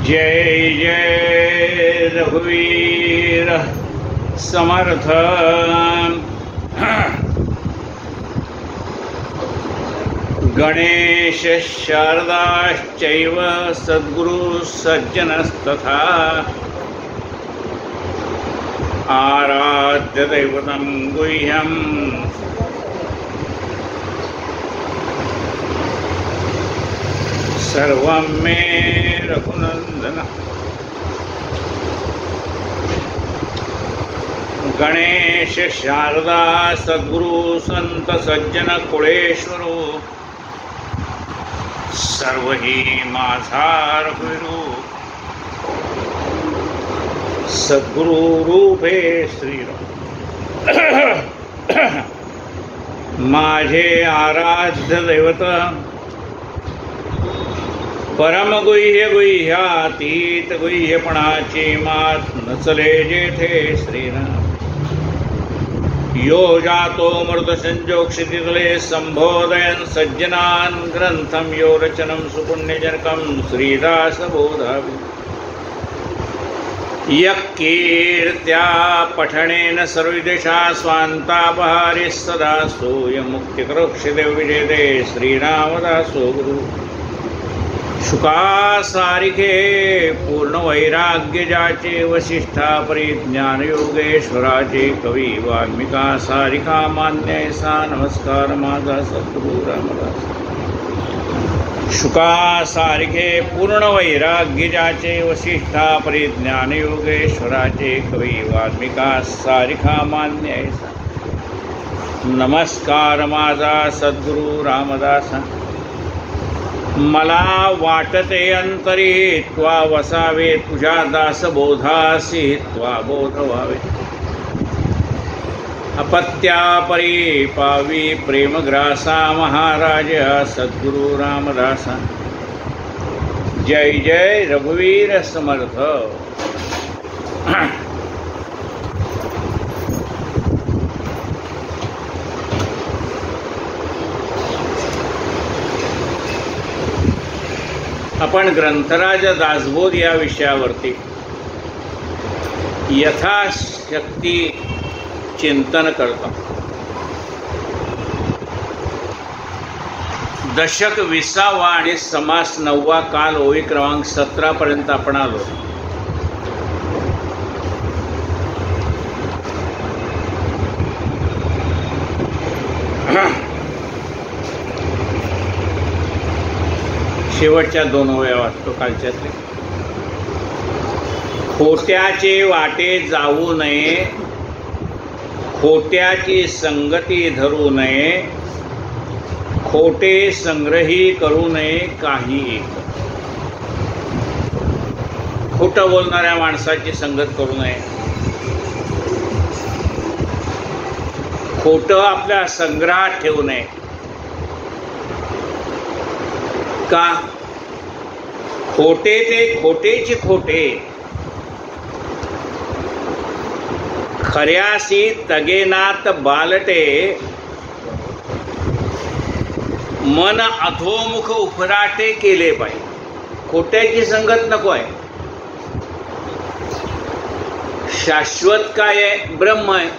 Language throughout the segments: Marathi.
जय जय रघुवीर समर्थ। गणेश शारदाश्चैव सद्गुरु सज्जनस्तथा आराध्य दैवतं गुह्यं सर्वं मे रघुनंदन। गणेश शारदा सद्गुरु संत सज्जन कुळेश्वरो सर्व ही माझा रघुवीरो सद्गुरु रूपे श्रीराम। माझे आराध्य दैवत परम गुह्य गुह्यातीत गुह्यपणाची मात नचले जेथे श्रीराम। यो जातो मृत संजोग क्षितितले संबोधयन् सज्जनान् ग्रंथम यो रचनं सुपुण्यजनकं श्रीदास बोधामि। यकीर्त्या पठनेन सर्वदिशा स्वान्तापहारिः सदा सोऽयमुक्तिकरोक्षिदेव विजयते श्रीरामदासो गुरु। शुकासारिके पूर्ण वैराग्य जाचे वसिष्ठा परिज्ञान योगेश्वराचे कवी वाल्मिका सारिका मान्य सा नमस्कार माझा सद्गुरु रामदास। शुकासारिके पूर्ण वैराग्य जाचे वसिष्ठा परिज्ञान योगेश्वराचे कवी वाल्मिका सारिका मान्य सा नमस्कार माझा सद्गुरु रामदास। मला वाटते अंतरी त्वा वसावे तुझ्या दास बोधासी त्वा बोध व्हावे। अपत्या परी पावी प्रेमग्रासा महाराज सद्गुरु रामदासा। जय जय रघुवीर समर्थ। आपण ग्रंथराज दासबोध या विषयावरती यथाशक्ती चिंतन करतो। दशक 20वा आणि समास 9वा काल ओळी क्रमांक 17 पर्यंत आपण आलो। शेवटच्या 2 ओळ्या वाचतो कालच्यातले। खोट्याचे वाटे जाऊ नये, खोट्याची संगती धरू नये, खोटे संग्रही करू नये काही एक। खोटं बोलणाऱ्या माणसाची संगत करू नये। खोटं आपल्या संग्रहात ठेवू नये। का? खोटे ते खोटेची खोटे, खऱ्यासी तगेनात बालटे, मन अधोमुख उफराटे केले पाहिजे। खोट्याची संगत नको आहे। शाश्वत काय आहे? ब्रह्म आहे।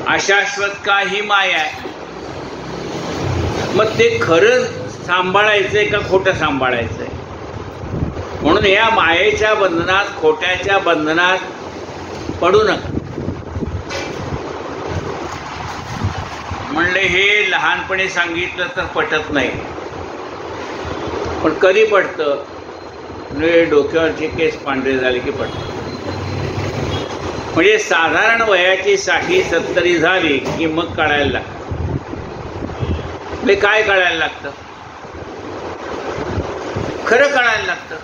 अशाश्वत का? ही माया आहे। मग ते खरं सांभाळायचंय का खोटं सांभाळायचंय? म्हणून या मायेच्या बंधनात खोट्याच्या बंधनात पडू नका। म्हणले हे लहानपणी सांगितलं तर पटत नाही, पण कधी पटतं? म्हणजे डोक्यावरचे केस पांढरे झाले की पटतं। म्हणजे साधारण वयाची 60-70 झाली की मग कळायला लागतं। काय कळायला लागतं? खरं कळायला लागतं।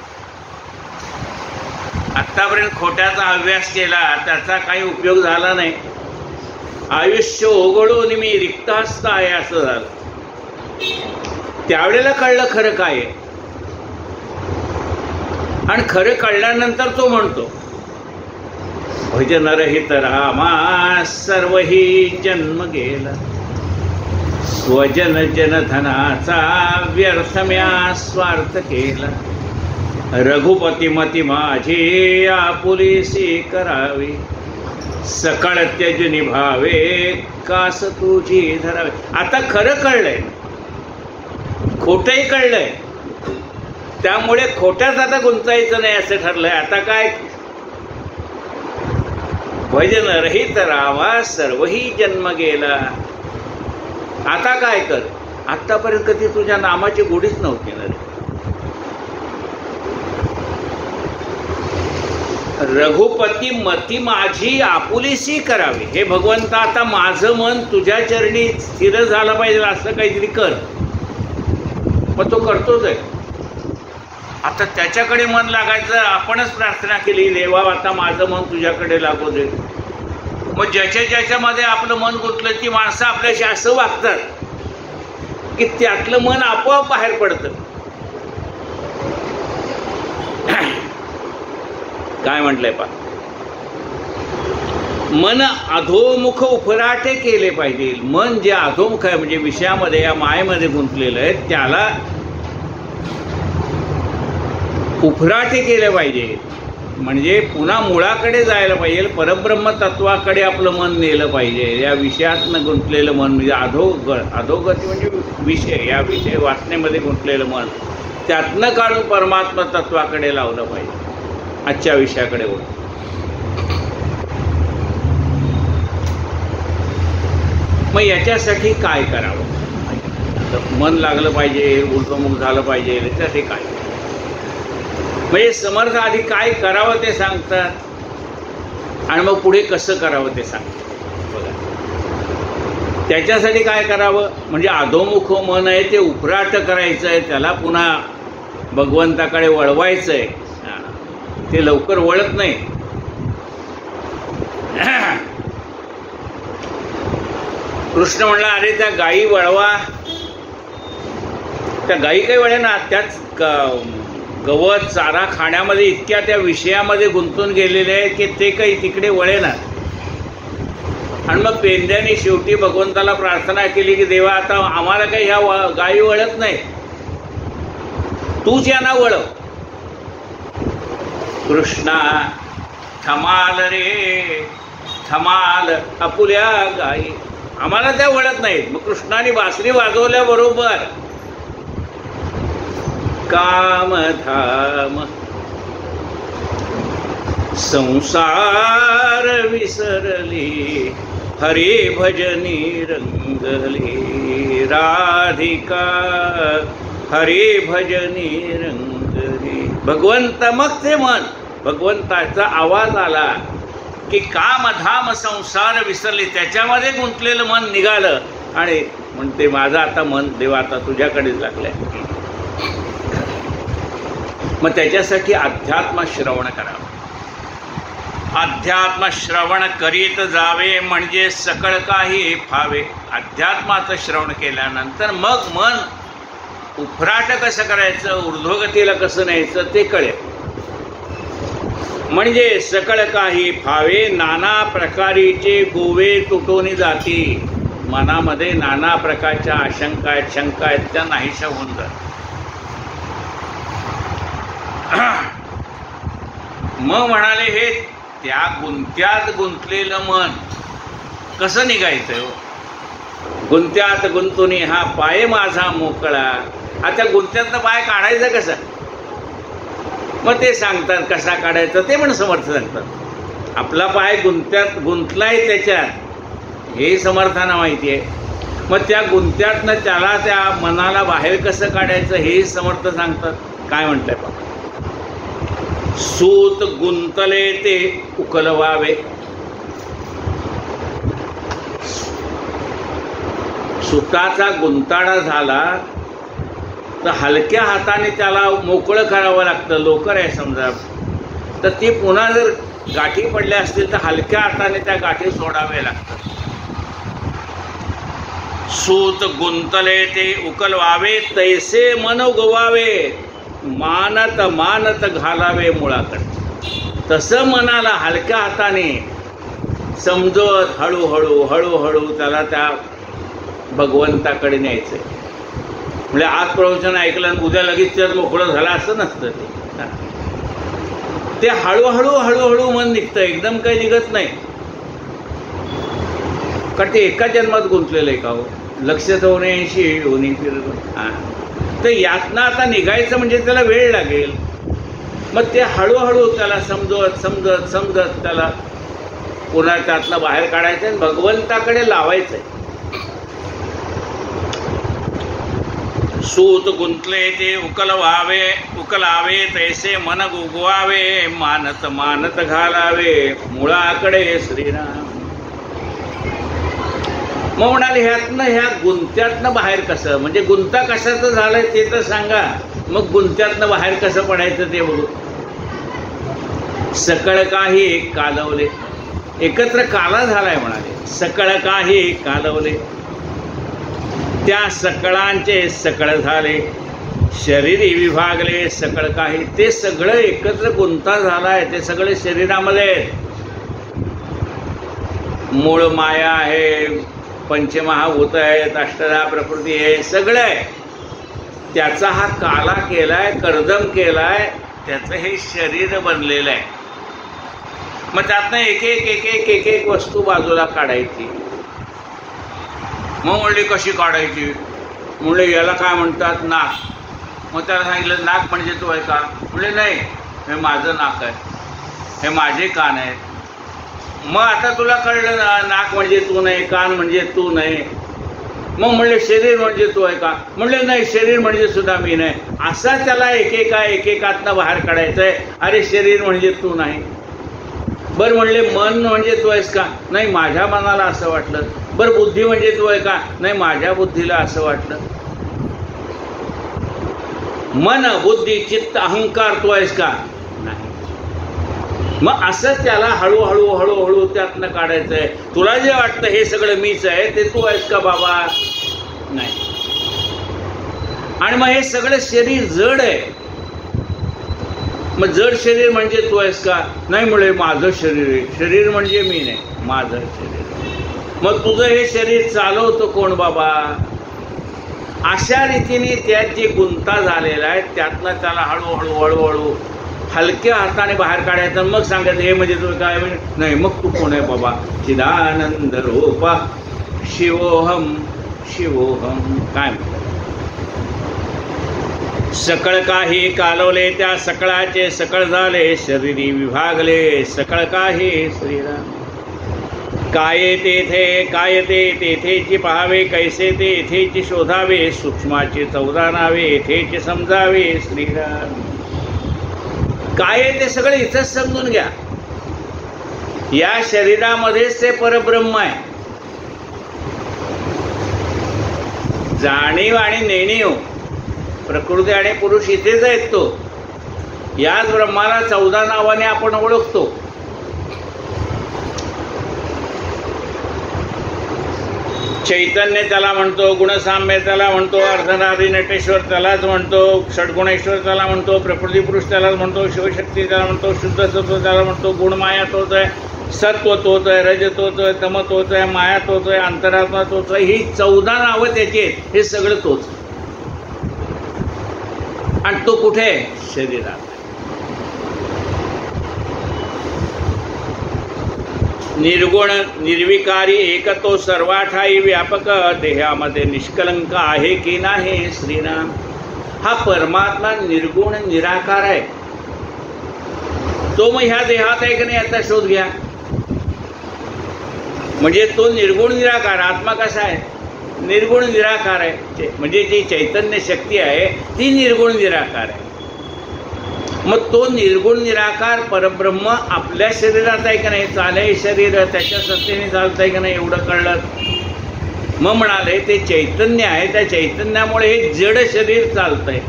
आतापर्यंत खोट्याचा अभ्यास केला, त्याचा काही उपयोग झाला नाही। आयुष्य ओघळून मी रिक्तास्त आहे असं झालं। त्यावेळेला कळलं खरं काय आहे। आणि खरं कळल्यानंतर तो म्हणतो भजनरहित रामा सर्वही जन्म गेला, स्वजन जनधनाचा व्यर्थ म्या स्वार्थ केला, रघुपती माझी आपुलेसी करावी, सकळ त्यज निभावे कास तुझी धरावे. आता खरं कळलंय, खोटंही कळलंय, त्यामुळे खोट्यात आता गुंतायचं नाही असं ठरलंय. आता काय, भजन रहित रामा सर्वही जन्म गेला. आता काय कर, आतापर्यंत कधी तुझ्या नामाची गोडीच नव्हती ना रे. रघुपती मती माझी आपुलेसी करावी. हे भगवंता, आता माझं मन तुझ्या चरणी स्थिर झालं पाहिजे असं काहीतरी कर. मग तो करतोच आहे. आता त्याच्याकडे मन लागायचं. आपणच प्रार्थना केली, देवा आता माझं मन तुझ्याकडे लागू दे. मग ज्याच्यामध्ये आपलं मन गुंतलं ती माणसं आपल्याशी असं वागतात की त्यातलं मन आपोआप बाहेर पडतं. काय म्हटलंय पा, मन अधोमुख उफराटे केले पाहिजे. मन जे अधोमुख आहे म्हणजे विषयामध्ये, या मायेमध्ये गुंतलेलं आहे, त्याला उफराटे केले पाहिजे. म्हणजे पुन्हा मुळाकडे जायला पाहिजे, परब्रह्म तत्वाकडे आपलं मन नेलं पाहिजे. या विषयातनं गुंतलेलं मन म्हणजे अधोगती म्हणजे विषय, या विषय वासनेमध्ये गुंतलेलं मन त्यातनं काढून परमात्मा तत्वाकडे लावलं पाहिजे, आजच्या विषयाकडे होतं. मग याच्यासाठी काय करावं? मन लागलं पाहिजे, ऊर्ध्वमुख झालं पाहिजे, याच्यासाठी काय? म्हणजे समर्थ आधी काय करावं ते सांगतात आणि मग पुढे कसं करावं ते सांगतात. बघा, त्याच्यासाठी काय करावं म्हणजे अधोमुख मन आहे ते उफराट करायचं आहे, त्याला पुन्हा भगवंताकडे वळवायचं आहे. ते लवकर वळत नाही. कृष्ण म्हणला, अरे त्या गायी वळवा. त्या गायी काही वळेना, त्याच गवत चारा खाण्यामध्ये इतक्या त्या विषयामध्ये गुंतून गेलेले आहे की ते काही तिकडे वळेना. आणि मग पेंड्याने शेवटी भगवंताला प्रार्थना केली की देवा आता आम्हाला काही ह्या गायी वळत नाही, तूच यांना वळव. कृष्णा थमाल रे थमाल, आपुल्या गायी आम्हाला त्या वळत नाहीत. मग कृष्णाने बासरी वाजवल्याबरोबर कामधाम संसार विसरली, हरे भजनी रंगली. राधिका हरे भजनी रंगली. भगवंत, मग ते मन भगवंताचा आवाज आला की कामधाम संसार विसरले, त्याच्यामध्ये गुंतलेलं मन निघालं आणि म्हणते माझं आता मन देवा आता तुझ्याकडेच लागलंय. मग त्याच्यासाठी अध्यात्म श्रवण करावं. अध्यात्म श्रवण करीत जावे म्हणजे सकळ काही फावे. अध्यात्माचं श्रवण केल्यानंतर मग मन उफराट कसं करायचं, ऊर्ध्वगतीला कसं न्यायचं ते कळेल. म्हणजे सकळ काही फावे, नाना प्रकारीचे गोवे तुटून जाती. मनामध्ये नाना प्रकारच्या आशंका आहेत, शंका आहेत, त्या नाहीशा होऊन जातात. मग म्हणाले हे त्या गुंत्यात गुंतलेलं मन कसं निघायचं? गुंत्यात गुंतुनी हा पाय माझा मोकळा. आता गुंत्यातनं पाय काढायचं कसं? मग ते सांगतात कसा काढायचा ते पण समर्थ सांगतात. आपला पाय गुंत्यात गुंतलाय त्याच्यात हे समर्थांना माहिती आहे. मग त्या गुंत्यातनं त्याला त्या मनाला बाहेर कसं काढायचं हे समर्थ सांगतात. काय म्हणताय बघा, सूत गुंतले ते उकलवावे. सुताचा गुंताळा झाला तर हलक्या हाताने त्याला मोकळं करावं लागतं. लोकर आहे समजा, तर ती पुन्हा जर गाठी पडल्या असतील तर हलक्या हाताने त्या गाठी सोडाव्या लागतात. सूत गुंतले ते उकलवावे, तैसे मन गोवावे. मानत मानत घालावे मुळाकडे. तसं मनाला हलक्या हाताने समजत हळूहळू हळूहळू त्याला त्या भगवंताकडे न्यायचं. म्हणजे आज प्रवचन ऐकलं आणि उद्या लगेच त्यात मोकळं झालं असं नसतं. ते ते हळूहळू हळूहळू मन निघतं, एकदम काही निघत नाही. कारण ते एका जन्मात गुंतलेलं आहे का हो, लक्ष ठेवण्याशी होणी फिरत. तर यातनं आता निघायचं म्हणजे त्याला वेळ लागेल. मग ते हळूहळू त्याला समजत समजत समजत त्याला पुन्हा त्यातलं बाहेर काढायचं आणि भगवंताकडे लावायचंय. सूत गुंतले ते उकलावे तैसे मन गुगवावे, मानत मानत घालावे मुळाकडे श्रीराम. मग म्हणाले ह्या गुंत्यातनं बाहेर कसं, म्हणजे गुंता कशाचं झालंय ते तर सांगा, मग गुंत्यातनं बाहेर कसं पडायचं ते बघू. सकळ काही कालवले, एकत्र काला झालाय म्हणाले. सकळ काही कालवले, त्या सकळांचे सकळ झाले, शरीरी विभागले सकळ काही. ते सगळं एकत्र गुंता झालाय, ते सगळे शरीरामध्ये. मूळ माया आहे, पंचमहाभूत आहेत, अष्टधा प्रकृती आहे, सगळं आहे. त्याचा हा काला केलाय, कर्दम केलाय, त्याचं हे शरीर बनलेलं आहे. मग त्यातनं एक एक एक एक एक एक वस्तू बाजूला काढायची. मग म्हणले कशी काढायची, म्हणले याला काय म्हणतात नाक. मग त्याला सांगितलं नाक म्हणजे तू आहे का, म्हणले नाही हे माझं नाक आहे, हे माझे कान आहेत. मग आता तुला कळलं ना, नाक म्हणजे तू नाही, कान म्हणजे तू नाही. मग म्हणले शरीर म्हणजे तू आहे का, म्हणले नाही शरीर म्हणजे सुद्धा मी नाही. असा त्याला एकेकातनं बाहेर काढायचंय. अरे शरीर म्हणजे तू नाही. बरं म्हणले मन म्हणजे तू आहेस का, नाही माझ्या मनाला असं वाटलं. बरं बुद्धी म्हणजे तू आहे का, नाही माझ्या बुद्धीला असं वाटलं. मन बुद्धी चित्त अहंकार तू आहेस का, नाही. मग असं त्याला हळूहळू हळूहळू त्यातनं काढायचंय. तुला जे वाटतं हे सगळं मीच आहे, ते तू आहेस का बाबा, नाही. आणि मग हे सगळं शरीर जड आहे. मग जड शरीर म्हणजे तू आहेस का, नाही म्हणले माझं शरीर आहे, शरीर म्हणजे मी नाही, माझं शरीर. मग तुझं हे शरीर चालवतं कोण बाबा. अशा रीतीने त्यात जे गुंता झालेला आहे त्यातनं त्याला हळूहळू हळूहळू हलक्या हाताने बाहेर काढायचं. मग सांगायचं हे म्हणजे तू काय, नाही मग तू कोण आहे बाबा. चिदानंद रूपा शिवोहम शिवोहम. काय सकळ काही कालवले, त्या सकळाचे सकळ झाले, शरीरी विभागले सकळ काही श्रीराम. काय ते तेथेची पाहावे, कैसे ते येथेची शोधावे, सूक्ष्माचे 14 नावे येथेची समजावे श्रीराम. काय ते सगळे इथंच समजून घ्या. या शरीरामध्येच ते परब्रह्म आहे. जाणीव आणि नेणीव प्रकृती आणि पुरुष इथेच आहेत. तो याच ब्रह्माला 14 नावाने आपण ओळखतो. चैतन्य त्याला म्हणतो, गुणसाम्य त्याला म्हणतो, अर्धनारी नटेश्वर त्यालाच म्हणतो, षडगुणेश्वर त्याला म्हणतो, प्रकृती पुरुष त्यालाच म्हणतो, शिवशक्ती त्याला म्हणतो, शुद्ध सत्व त्याला म्हणतो, गुणमाया तोच आहे, सत्व तोच आहे, रज तोच आहे, तम तोच आहे, माया तोच आहे, अंतरात्मा तोच आहे. ही 14 नावं त्याची आहेत. हे सगळं तोच. आणि तो कुठे, शरीरात. निर्गुण निर्विकारी एक तो सर्वाठाई व्यापक, देहामध्ये निष्कलंक आहे की नाही श्रीराम. हा परमात्मा निर्गुण निराकार आहे. तो मग ह्या देहात आहे की नाही याचा शोध घ्या. म्हणजे तो निर्गुण निराकार. आत्मा कसा आहे, निर्गुण निराकार आहे. म्हणजे जी चैतन्य शक्ती आहे ती निर्गुण निराकार आहे. मग तो निर्गुण निराकार परब्रह्म आपल्या शरीरात आहे की नाही, चालय शरीर त्याच्या सत्तेने चालतंय की नाही, एवढं कळलं. मग म्हणाले ते चैतन्य आहे, त्या चैतन्यामुळे हे जड शरीर चालतंय,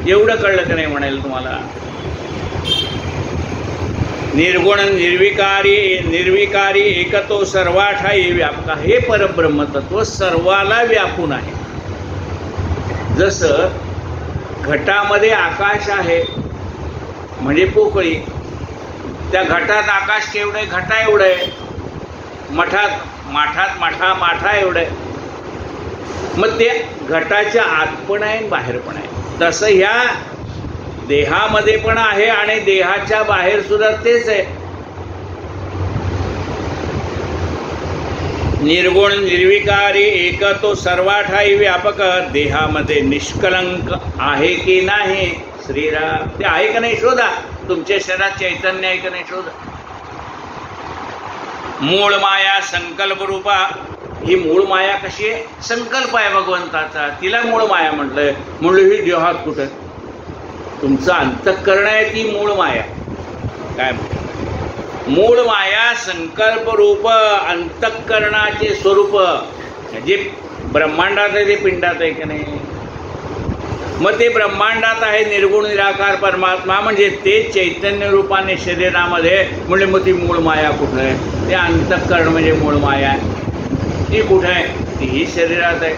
एवढं कळलं की नाही म्हणाल तुम्हाला. निर्गुण निर्विकारी एक तो सर्वाठाई व्यापक. हे परब्रह्म तत्व सर्वाला व्यापून आहे. जसं घटामध्ये आकाश आहे म्हणजे पोकळी, त्या घटात आकाश केवढं आहे, घटा एवढं आहे. माठात माठा एवढं आहे. मग ते घटाच्या आत पण आहे बाहेर पण आहे. तसं ह्या देहामध्ये पण आहे आणि देहाच्या बाहेर सुद्धा तेच आहे. निर्गुण निर्विकारी एक तो सर्वाठाई व्यापक, देहामध्ये निष्कलंक आहे की नाही श्रीराम, ते आहे का नाही शोधा. तुमच्या शरीरात चैतन्य आहे का नाही शोधा. मूळ माया संकल्प रूपा, ही मूळ माया कशी आहे, संकल्प आहे भगवंताचा, तिला मूळ माया म्हटलंय. म्हणलं ही देहात कुठं, तुमचं अंतःकरण आहे ती मूळ माया. काय मूळ माया संकल्प रूप अंतःकरणाचे स्वरूप, जे ब्रह्मांडात आहे ते पिंडात आहे की नाही. मग ते ब्रह्मांडात आहे निर्गुण निराकार परमात्मा, म्हणजे ते चैतन्य रूपाने शरीरामध्ये. म्हणजे मग ती मूळ माया कुठं आहे, ते अंतःकरण म्हणजे मूळ माया आहे. ती कुठं आहे, तीही शरीरात आहे.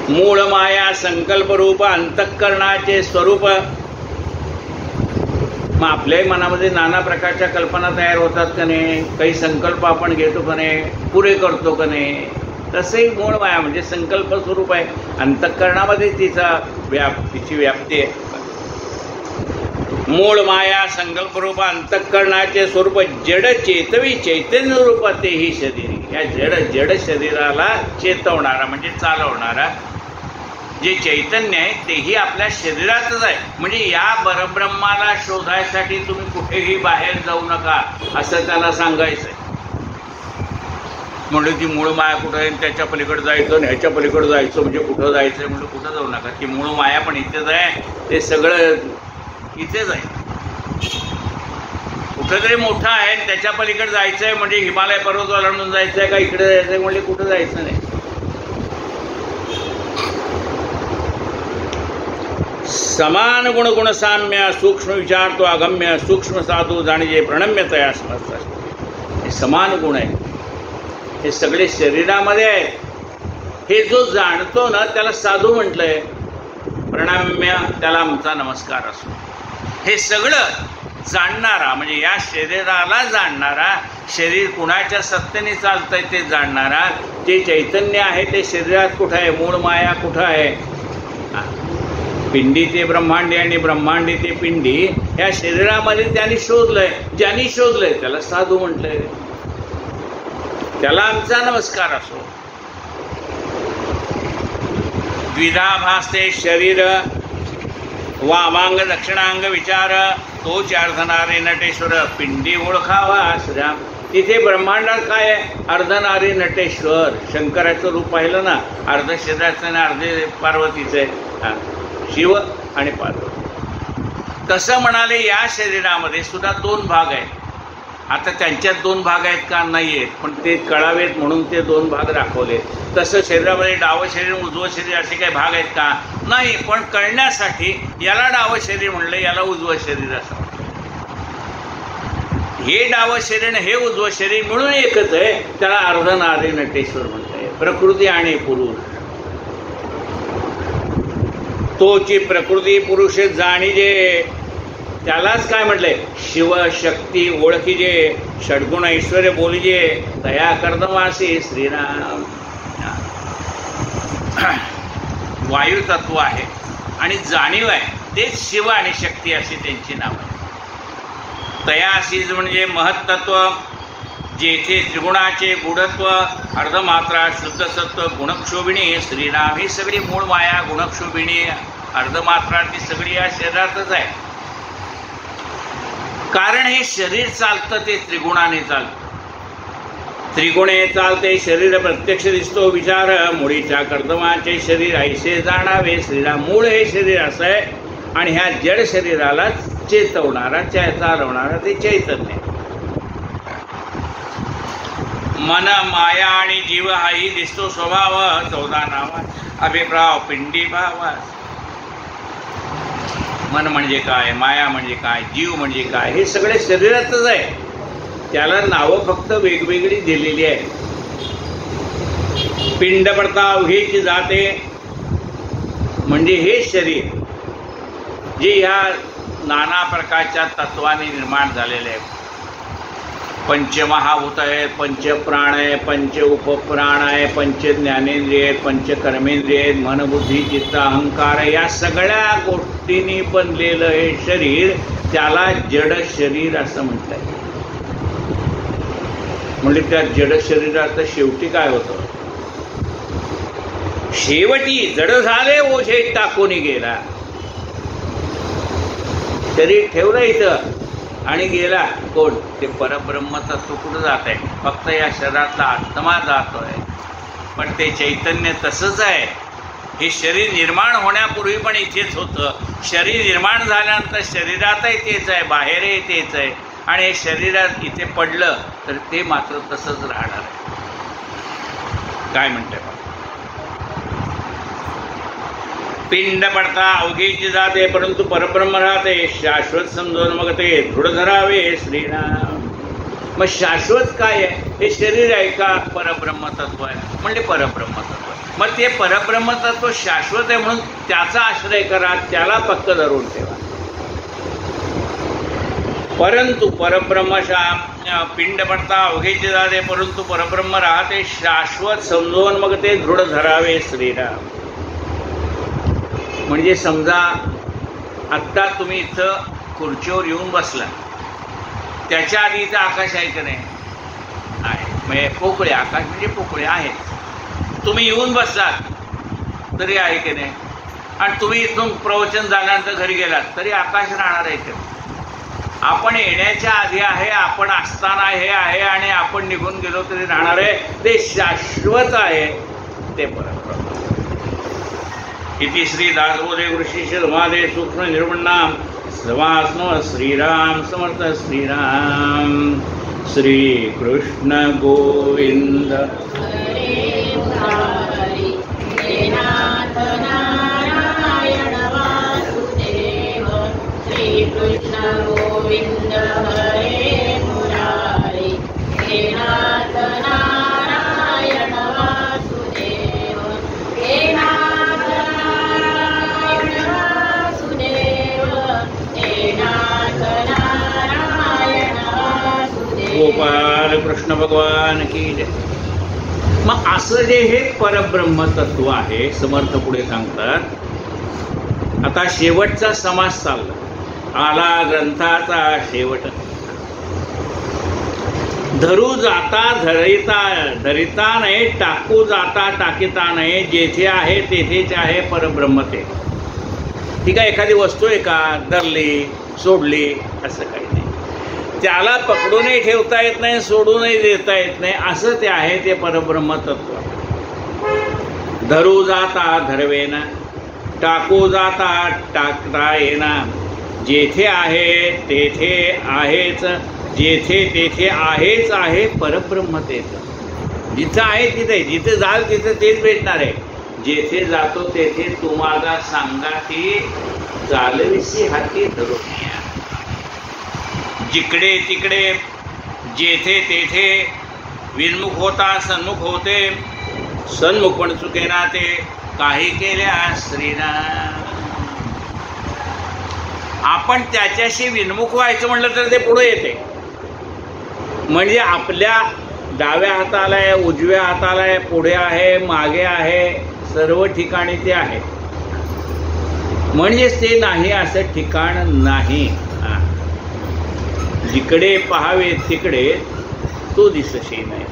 मूळ माया संकल्प रूप अंतःकरणाचे स्वरूप. मग आपल्याही मनामध्ये नाना प्रकारच्या कल्पना तयार होतात का नाही, काही संकल्प आपण घेतो का नाही, पुरे करतो का नाही. तसंही मूळ माया म्हणजे संकल्प स्वरूप आहे, अंतःकरणामध्ये तिची व्याप्ती आहे. मूळ माया संकल्प रूप अंतःकरणाचे स्वरूप जड चेतवी चैतन्य रूप तेही शरीर. या जड शरीराला चेतवणारा म्हणजे चालवणारा जे चैतन्य आहे तेही आपल्या शरीरातच आहे. म्हणजे या परब्रह्माला शोधायसाठी तुम्ही कुठेही बाहेर जाऊ नका असं त्याला सांगायचंय. म्हणलं ती मूळ माया कुठं आहे, त्याच्या पलीकडे जायचं आणि ह्याच्या पलीकडे जायचं, म्हणजे कुठं जायचंय म्हणलं कुठं जाऊ नका. ती मूळ माया पण इथेच आहे, ते सगळं इथेच आहे. कुठंतरी मोठं आहे आणि त्याच्या पलीकडे जायचंय म्हणजे हिमालय पर्वत ओलांडून जायचंय का इकडे जायचंय म्हणजे कुठं जायचं नाही. समान गुण गुण साम्य सूक्ष्म विचार तो अगम्य, सूक्ष्म साधू जाणीजे प्रणम्य तया समजतात. हे समान गुण आहे, हे सगळे शरीरामध्ये आहे. हे जो जाणतो ना त्याला साधू म्हटलंय, प्रणम्य त्याला आमचा नमस्कार असो. हे सगळं जाणणारा म्हणजे या शरीराला जाणणारा, शरीर कुणाच्या सत्तेने चालतंय ते जाणणारा, जे चैतन्य आहे ते शरीरात कुठं आहे, मूळ माया कुठं आहे. पिंडी ते ब्रह्मांडी आणि ब्रह्मांडी ते पिंडी, या शरीरामध्ये त्यांनी शोधलंय. ज्यांनी शोधलंय त्याला साधू म्हटलंय, त्याला आमचा नमस्कार असो. द्विधा भासते शरीर वामांग दक्षिणांग विचार, तो चार्धनारे नटेश्वर पिंडी ओळखावा श्रीराम. तिथे ब्रह्मांडात काय आहे, अर्धनारी नटेश्वर. शंकराचं रूप पाहिलं ना, अर्ध शरीराचं आणि अर्धे पार्वतीचं आहे, शिव आणि पार्वती. तसं म्हणाले या शरीरामध्ये सुद्धा दोन भाग आहेत. आता त्यांच्यात दोन भाग आहेत का, नाही आहेत, पण ते कळावेत म्हणून ते दोन भाग दाखवले. तसं शरीरामध्ये डावं शरीर उजवं शरीर असे काही भाग आहेत का, नाही, पण कळण्यासाठी याला डावं शरीर म्हणलं, याला उजवं शरीर असं म्हणलं. हे डावं शरीर आणि हे उजवं शरीर मिळून एकच आहे, त्याला अर्धनारी नटेश्वर म्हणताय. प्रकृती आणि पुरुष, तोची प्रकृती पुरुष जाणीजे, त्यालाच काय म्हटलंय, शिव शक्ती ओळखीजे, षड्गुण ऐश्वर्य बोलीजे, दया कर्दमासी श्रीराम. वायू तत्व आहे आणि जाणीव आहे, तेच शिव आणि शक्ती अशी त्यांची नाव आहे. तयासीज म्हणजे महत्त्व, जेथे त्रिगुणाचे गूढत्व, अर्धमात्रा शुद्धसत्व गुणक्षोभिणी श्रीराम. ही सगळी मूळ माया गुणक्षोभिणी अर्धमात्रा ती सगळी या शरीरातच आहे. कारण हे शरीर चालतं ते त्रिगुणाने चालतं. त्रिगुणे चालते शरीर प्रत्यक्ष दिसतो विचार, मुळीच्या कर्दमाचे शरीर ऐसे जाणावे श्रीराम. मूळ हे शरीर असं आहे आणि ह्या जड शरीराला चेतवणारा चालवणारा ते चैतन्य. मन माया आणि जीव हाही दिसतो स्वभाव, 14 नावा अभिप्राव पिंडी भावा. मन म्हणजे काय, माया म्हणजे काय, जीव म्हणजे काय, हे सगळे शरीरातच आहे. त्याला नावं फक्त वेगवेगळी दिलेली आहे. पिंड पडता उघेची जाते म्हणजे हे शरीर जे ह्या नाना प्रकारच्या तत्वाने निर्माण झालेले आहे. पंचमहाभूत आहे, पंचप्राण आहे, पंच उपप्राण आहे, पंच ज्ञानेंद्रिय आहेत, पंच कर्मेंद्रिय आहेत, मन बुद्धी चित्त अहंकार, या सगळ्या गोष्टींनी बनलेलं हे शरीर त्याला जड शरीर असं म्हणतात. म्हणजे त्या जड शरीरात शेवटी काय होतं? शेवटी जड झाले ओझे टाकून गेला. शरीर ठेवलं इथं आणि गेला. कोण? ते परब्रह्म तत्व कुठं जात आहे? फक्त या शरीरातला आत्मा जातोय, पण ते चैतन्य तसंच आहे. हे शरीर निर्माण होण्यापूर्वी पण इथेच होतं, शरीर निर्माण झाल्यानंतर शरीरातही तेच आहे, बाहेरही तेच आहे, आणि हे शरीरात इथे पडलं तर ते मात्र तसंच राहणार आहे. काय म्हणते? पिंड पडता अवघेची जाते परंतु परब्रह्म राहते, शाश्वत समजून मग ते दृढ धरावे श्रीराम. मग शाश्वत काय आहे? हे शरीर आहे का परब्रह्म तत्व आहे? म्हणजे परब्रह्म तत्व. मग ते परब्रह्म तत्व शाश्वत आहे म्हणून त्याचा आश्रय करा, त्याला पक्क धरून ठेवा. परंतु परब्रह्म पिंड पडता अवघेची जाते परंतु परब्रह्म राहते, शाश्वत समजून मग ते दृढ धरावे श्रीराम. म्हणजे समजा आत्ता तुम्ही इथं खुर्चीवर येऊन बसला, त्याच्या आधी इथं आकाश आहे की नाही? आहे. म्हणजे पोकळे, आकाश म्हणजे पोकळे आहेत. तुम्ही येऊन बसलात तरी आहे की नाही? आणि तुम्ही इथून प्रवचन झाल्यानंतर घरी गेलात तरी आकाश राहणार आहे की? आपण येण्याच्या आधी आहे, आपण असताना हे आहे, आणि आपण निघून गेलो तरी राहणार आहे. ते शाश्वत आहे, ते परब्रह्म. इति श्री दासबोधे ऋषी धर्मादे सूक्ष्म निर्वणाम समास्म श्रीराम समर्थ श्रीराम. श्री कृष्ण गोविंद. कृष्ण गोविंद हरे मुरारी, हे नाथ नारायण वासुदेव, हे नाथ नारायण वासुदेव, हे नाथ नारायण वासुदेव. गोपाल कृष्ण भगवान की जय. मग असं जे हे परब्रह्म तत्व आहे, समर्थ पुढे सांगतात. आता शेवटचा समास चालला, आला ग्रंथाचा शेवट. धरू जाता धरिता धरिता नाही, टाकू जाता टाकिता नाही, जेथे आहे तेथेच आहे परब्रह्म ते. ठीक आहे, एखादी वस्तू आहे का धरली सोडली असं काही नाही, त्याला पकडूनही ठेवता येत नाही, सोडूनही देता येत नाही, असं ते आहे ते परब्रह्म तत्व. धरू जाता धरवेना, टाकू जाता टाकता येना, जेथे आहे तेथे आहेच, जेथे तेथे आहेच आहे परब्रह्म तेच. जिथं आहे तिथे, जिथे जाल तिथे तेच भेटणार आहे. जेथे जातो तेथे तुम्हाला सांगा की चालविसी हाती धरून या. जिकडे तिकडे जेथे तेथे विन्मुख होता सन्मुख होते, सन्मुख पण चुकेना ते काही केल्या श्रीराम. आपण त्याच्याशी विन्मुख व्हायचं म्हटलं तर ते पुढे येते. म्हणजे आपल्या डाव्या हाताला आहे, उजव्या हाताला आहे, पुढे आहे, मागे आहे, सर्व ठिकाणी ते आहे. म्हणजेच ते नाही असं ठिकाण नाही. जिकडे पाहावे तिकडे तो दिसशी नाही.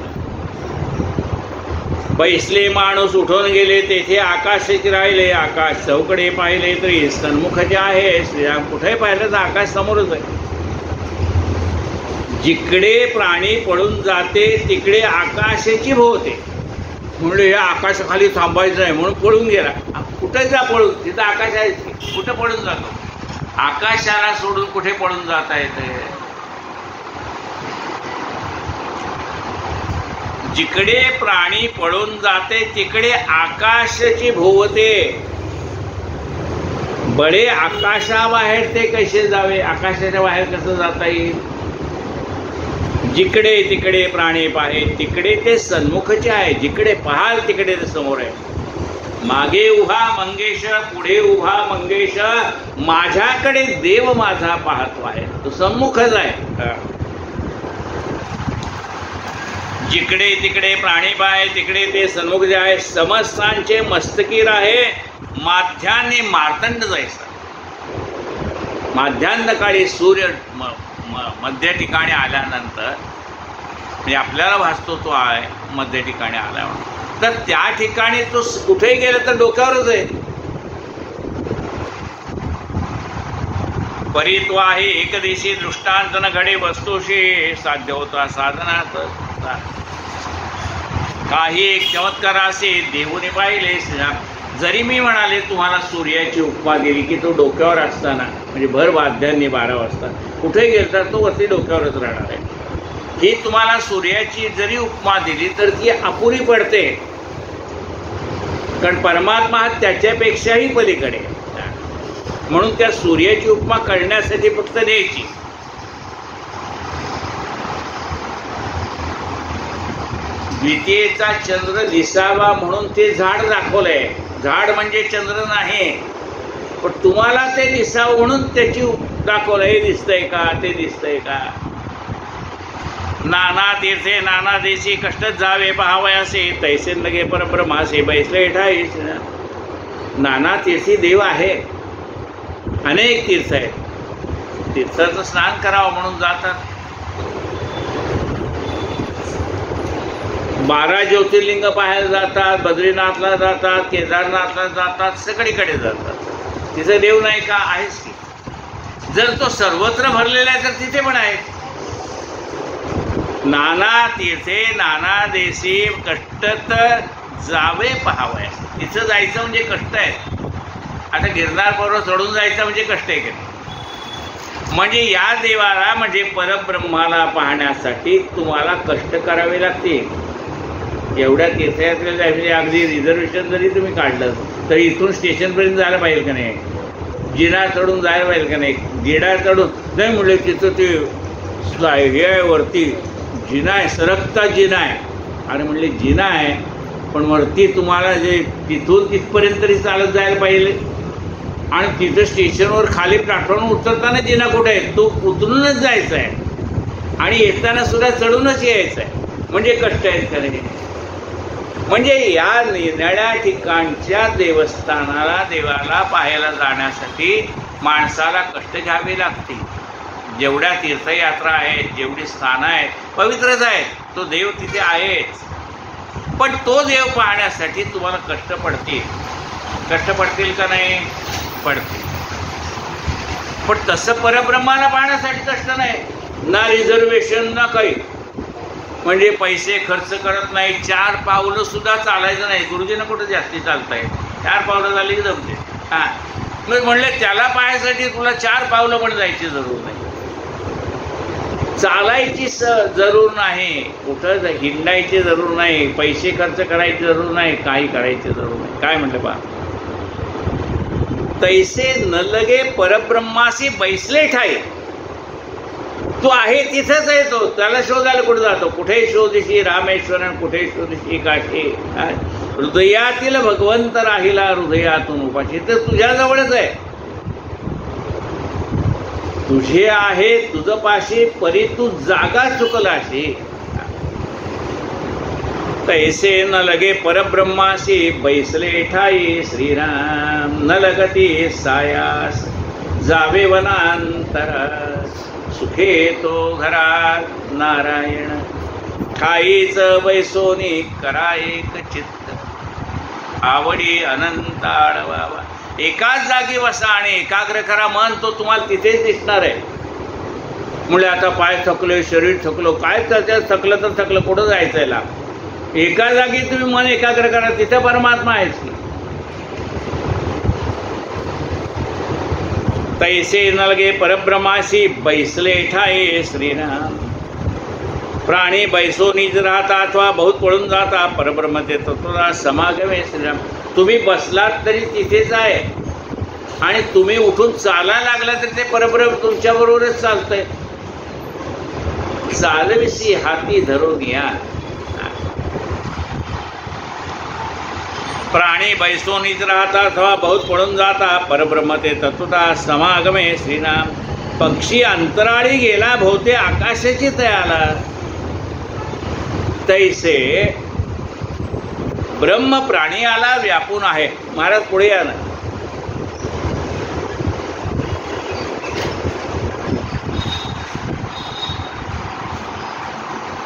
बैसले माणूस उठून गेले तेथे आकाशच राहिले, आकाश चौकडे पाहिले तरी सन्मुखचे आहे श्रीराम. कुठे पाहिलं तर आकाश समोरच आहे. जिकडे प्राणी पळून जाते तिकडे आकाशाची भोवते. म्हणले या आकाशाखाली थांबायचं आहे म्हणून पळून गेला. कुठे जा पळून, तिथं आकाश आहे, कुठं पळून जातो? आकाशाला सोडून कुठे पळून जाता येते? जिकडे प्राणी पळून जाते तिकडे आकाशाची भोवते. बळे आकाशाबाहेर ते कसे जावे? आकाशाच्या बाहेर कसं जाता येईल? जिकडे तिकडे प्राणी पाहे तिकडे ते सन्मुखचे आहे. जिकडे पाहाल तिकडे ते समोर आहे. मागे उभा मंगेश, पुढे उभा मंगेश, माझ्याकडे देव माझा पाहतो आहे. तो सन्मुखच आहे. जिकडे तिकडे प्राणी पाय, तिकडे ते सन्मुख जाय, समस्तांचे मस्तकी राहे, माध्यान्नी मार्तंड जायचा. माध्यान्ह काळी सूर्य मध्य ठिकाणी आल्यानंतर म्हणजे आपल्याला भासतो तो आहे मध्य ठिकाणी आला म्हणून, तर त्या ठिकाणी तो कुठेही गेला तर डोक्यावरच आहे. परित्व आहे एकदेशी दृष्टांत न घडे वस्तूशी, साध्य होता साधनात. काही एक चमत्कार असे देऊनी पाहिले. जरी मी म्हणाले तुम्हाला सूर्याची उपमा दिली की तो डोक्यावर असताना म्हणजे भर वाद्यांनी 12 वाजता कुठे गेला तर तो वरती डोक्यावरच राहणार आहे, ही तुम्हाला सूर्याची जरी उपमा दिली तर ती अपुरी पडते. कारण परमात्मा हा त्याच्यापेक्षाही पलीकडे, म्हणून त्या सूर्याची उपमा करण्यासाठी फक्त द्यायची. द्वितीयेचा चंद्र दिसावा म्हणून ते झाड दाखवलंय. झाड म्हणजे चंद्र नाही, पण तुम्हाला ते दिसावं म्हणून त्याची दाखवलं. हे दिसतंय का, ते दिसतंय का. नाना तीर्थे नाना देशी कष्टच जावे पहावयासे, तैसे लगे परब्रह्मासे बैसले ठाईस. नाना तीर्थी देव आहे, अनेक तीर्थ आहेत. तीर्थाचं स्नान करावं म्हणून जातात. 12 ज्योतिर्लिंग पाहायला जातात, बद्रीनाथला जातात, केदारनाथला जातात, सगळीकडे जातात. तिथे देव नाही का, आहेच की. जर तो सर्वत्र भरलेला आहे तर तिथे पण आहे. नाना तीर्थे नाना देशी कष्टत जावे पहावया. तिथं जायचं म्हणजे कष्ट आहे. आता गिरनार पर्वत चढून जायचं म्हणजे कष्ट आहे का. म्हणजे या देवाला म्हणजे परब्रह्माला पाहण्यासाठी तुम्हाला कष्ट करावे लागतील. एवढ्या तीर्थयात्रेला जायचे अगदी रिझर्वेशन जरी तुम्ही काढलं तरी इथून स्टेशनपर्यंत जायला पाहिजे का नाही. जिना चढून जायला पाहिजे का नाही. जिना चढून नाही म्हणले तिथं ते हे आहे वरती जिना आहे, सरकता जिना आहे. आणि म्हणले जिना आहे पण वरती तुम्हाला जे तिथून तिथपर्यंत तरी चालत जायला पाहिजे. आणि तिथं स्टेशनवर खाली प्लॅटफॉर्मवर उतरताना जिना कुठे आहे, तो उतरूनच जायचा आहे आणि येताना सुद्धा चढूनच यायचं आहे. म्हणजे कष्ट आहेत का नाही. म्हणजे या निरनिळ्या ठिकाणच्या देवस्थानाला देवाला पाहायला जाण्यासाठी माणसाला कष्ट घ्यावे लागतील. जेवढ्या तीर्थयात्रा आहेत, जेवढी स्थानं आहेत, पवित्रच आहेत. तो देव तिथे आहेच, पण तो देव पाहण्यासाठी तुम्हाला कष्ट पडतील. कष्ट पडतील का नाही, पडतील. पण तसं परब्रह्माला पाहण्यासाठी कष्ट नाही. ना रिझर्वेशन ना काही. म्हणजे पैसे खर्च करत नाही. 4 पावलं सुद्धा चालायचं नाही. गुरुजींना कुठं जास्ती चालताय, 4 पावलं झाली की जमते. हां, मग म्हणले त्याला पाहायसाठी तुला 4 पावलं पण जायची जरूर नाही. चालायची जरूर नाही, कुठं हिंडायची जरूर नाही, पैसे खर्च करायचे जरूर नाही, काही करायचे जरूर नाही. काय म्हणलं बा, तैसे न लगे परब्रह्मासी बैसले ठाई. तो आहे तिथंच आहे. तो त्याला शोधायला कुठे जातो. कुठे शोधशी रामेश्वरन, कुठे शोधशी काशी. हृदयातील भगवंत राहिला हृदयातून उपाशी. तर तुझ्याजवळच आहे. तुझे आहे तुझं पाशी, परी तू जागा चुकलाशी. तैसे न लगे परब्रह्माशी बैसले ठाई श्रीराम. न लगती सायास जावे वनांतरास. सुखे तो घरात नारायण ठाईच बैसोनी करा एक चित्त. आवडी अनंत आळवावा. एकाच जागी बसा आणि एकाग्र करा मन. तो तुम्हाला तिथेच दिसणार आहे. मुळे आता पाय थकले, शरीर थकलो, काय त्याच्यात थकलं तर थकलं, कुठं जायचं याला. एका जागी तुम्ही मन एकाग्र करा, तिथे परमात्मा आहेच की. तैसे न लगे परब्रह्माशी बैसले ठाई श्रीराम. प्राणी बैसोनीच राहता अथवा बहुत पळून जाता, परब्रह्म ते तत्वता समागमे श्रीराम. तुम्ही बसलात तरी तिथेच आहे आणि तुम्ही उठून चालायला लागला तरी ते परब्रह्म तुमच्याबरोबरच चालतंय. चालविसी हाती धरून या. प्राणी बैसोनीच राहता अथवा बहुत पळून जाता, परब्रह्म ते तत्वता समागमे श्रीराम. पक्षी अंतराळी गेला भोवते आकाशाची तयाला. तैसे ब्रह्म प्राणियाला व्यापून आहे. महाराज पुढे या ना.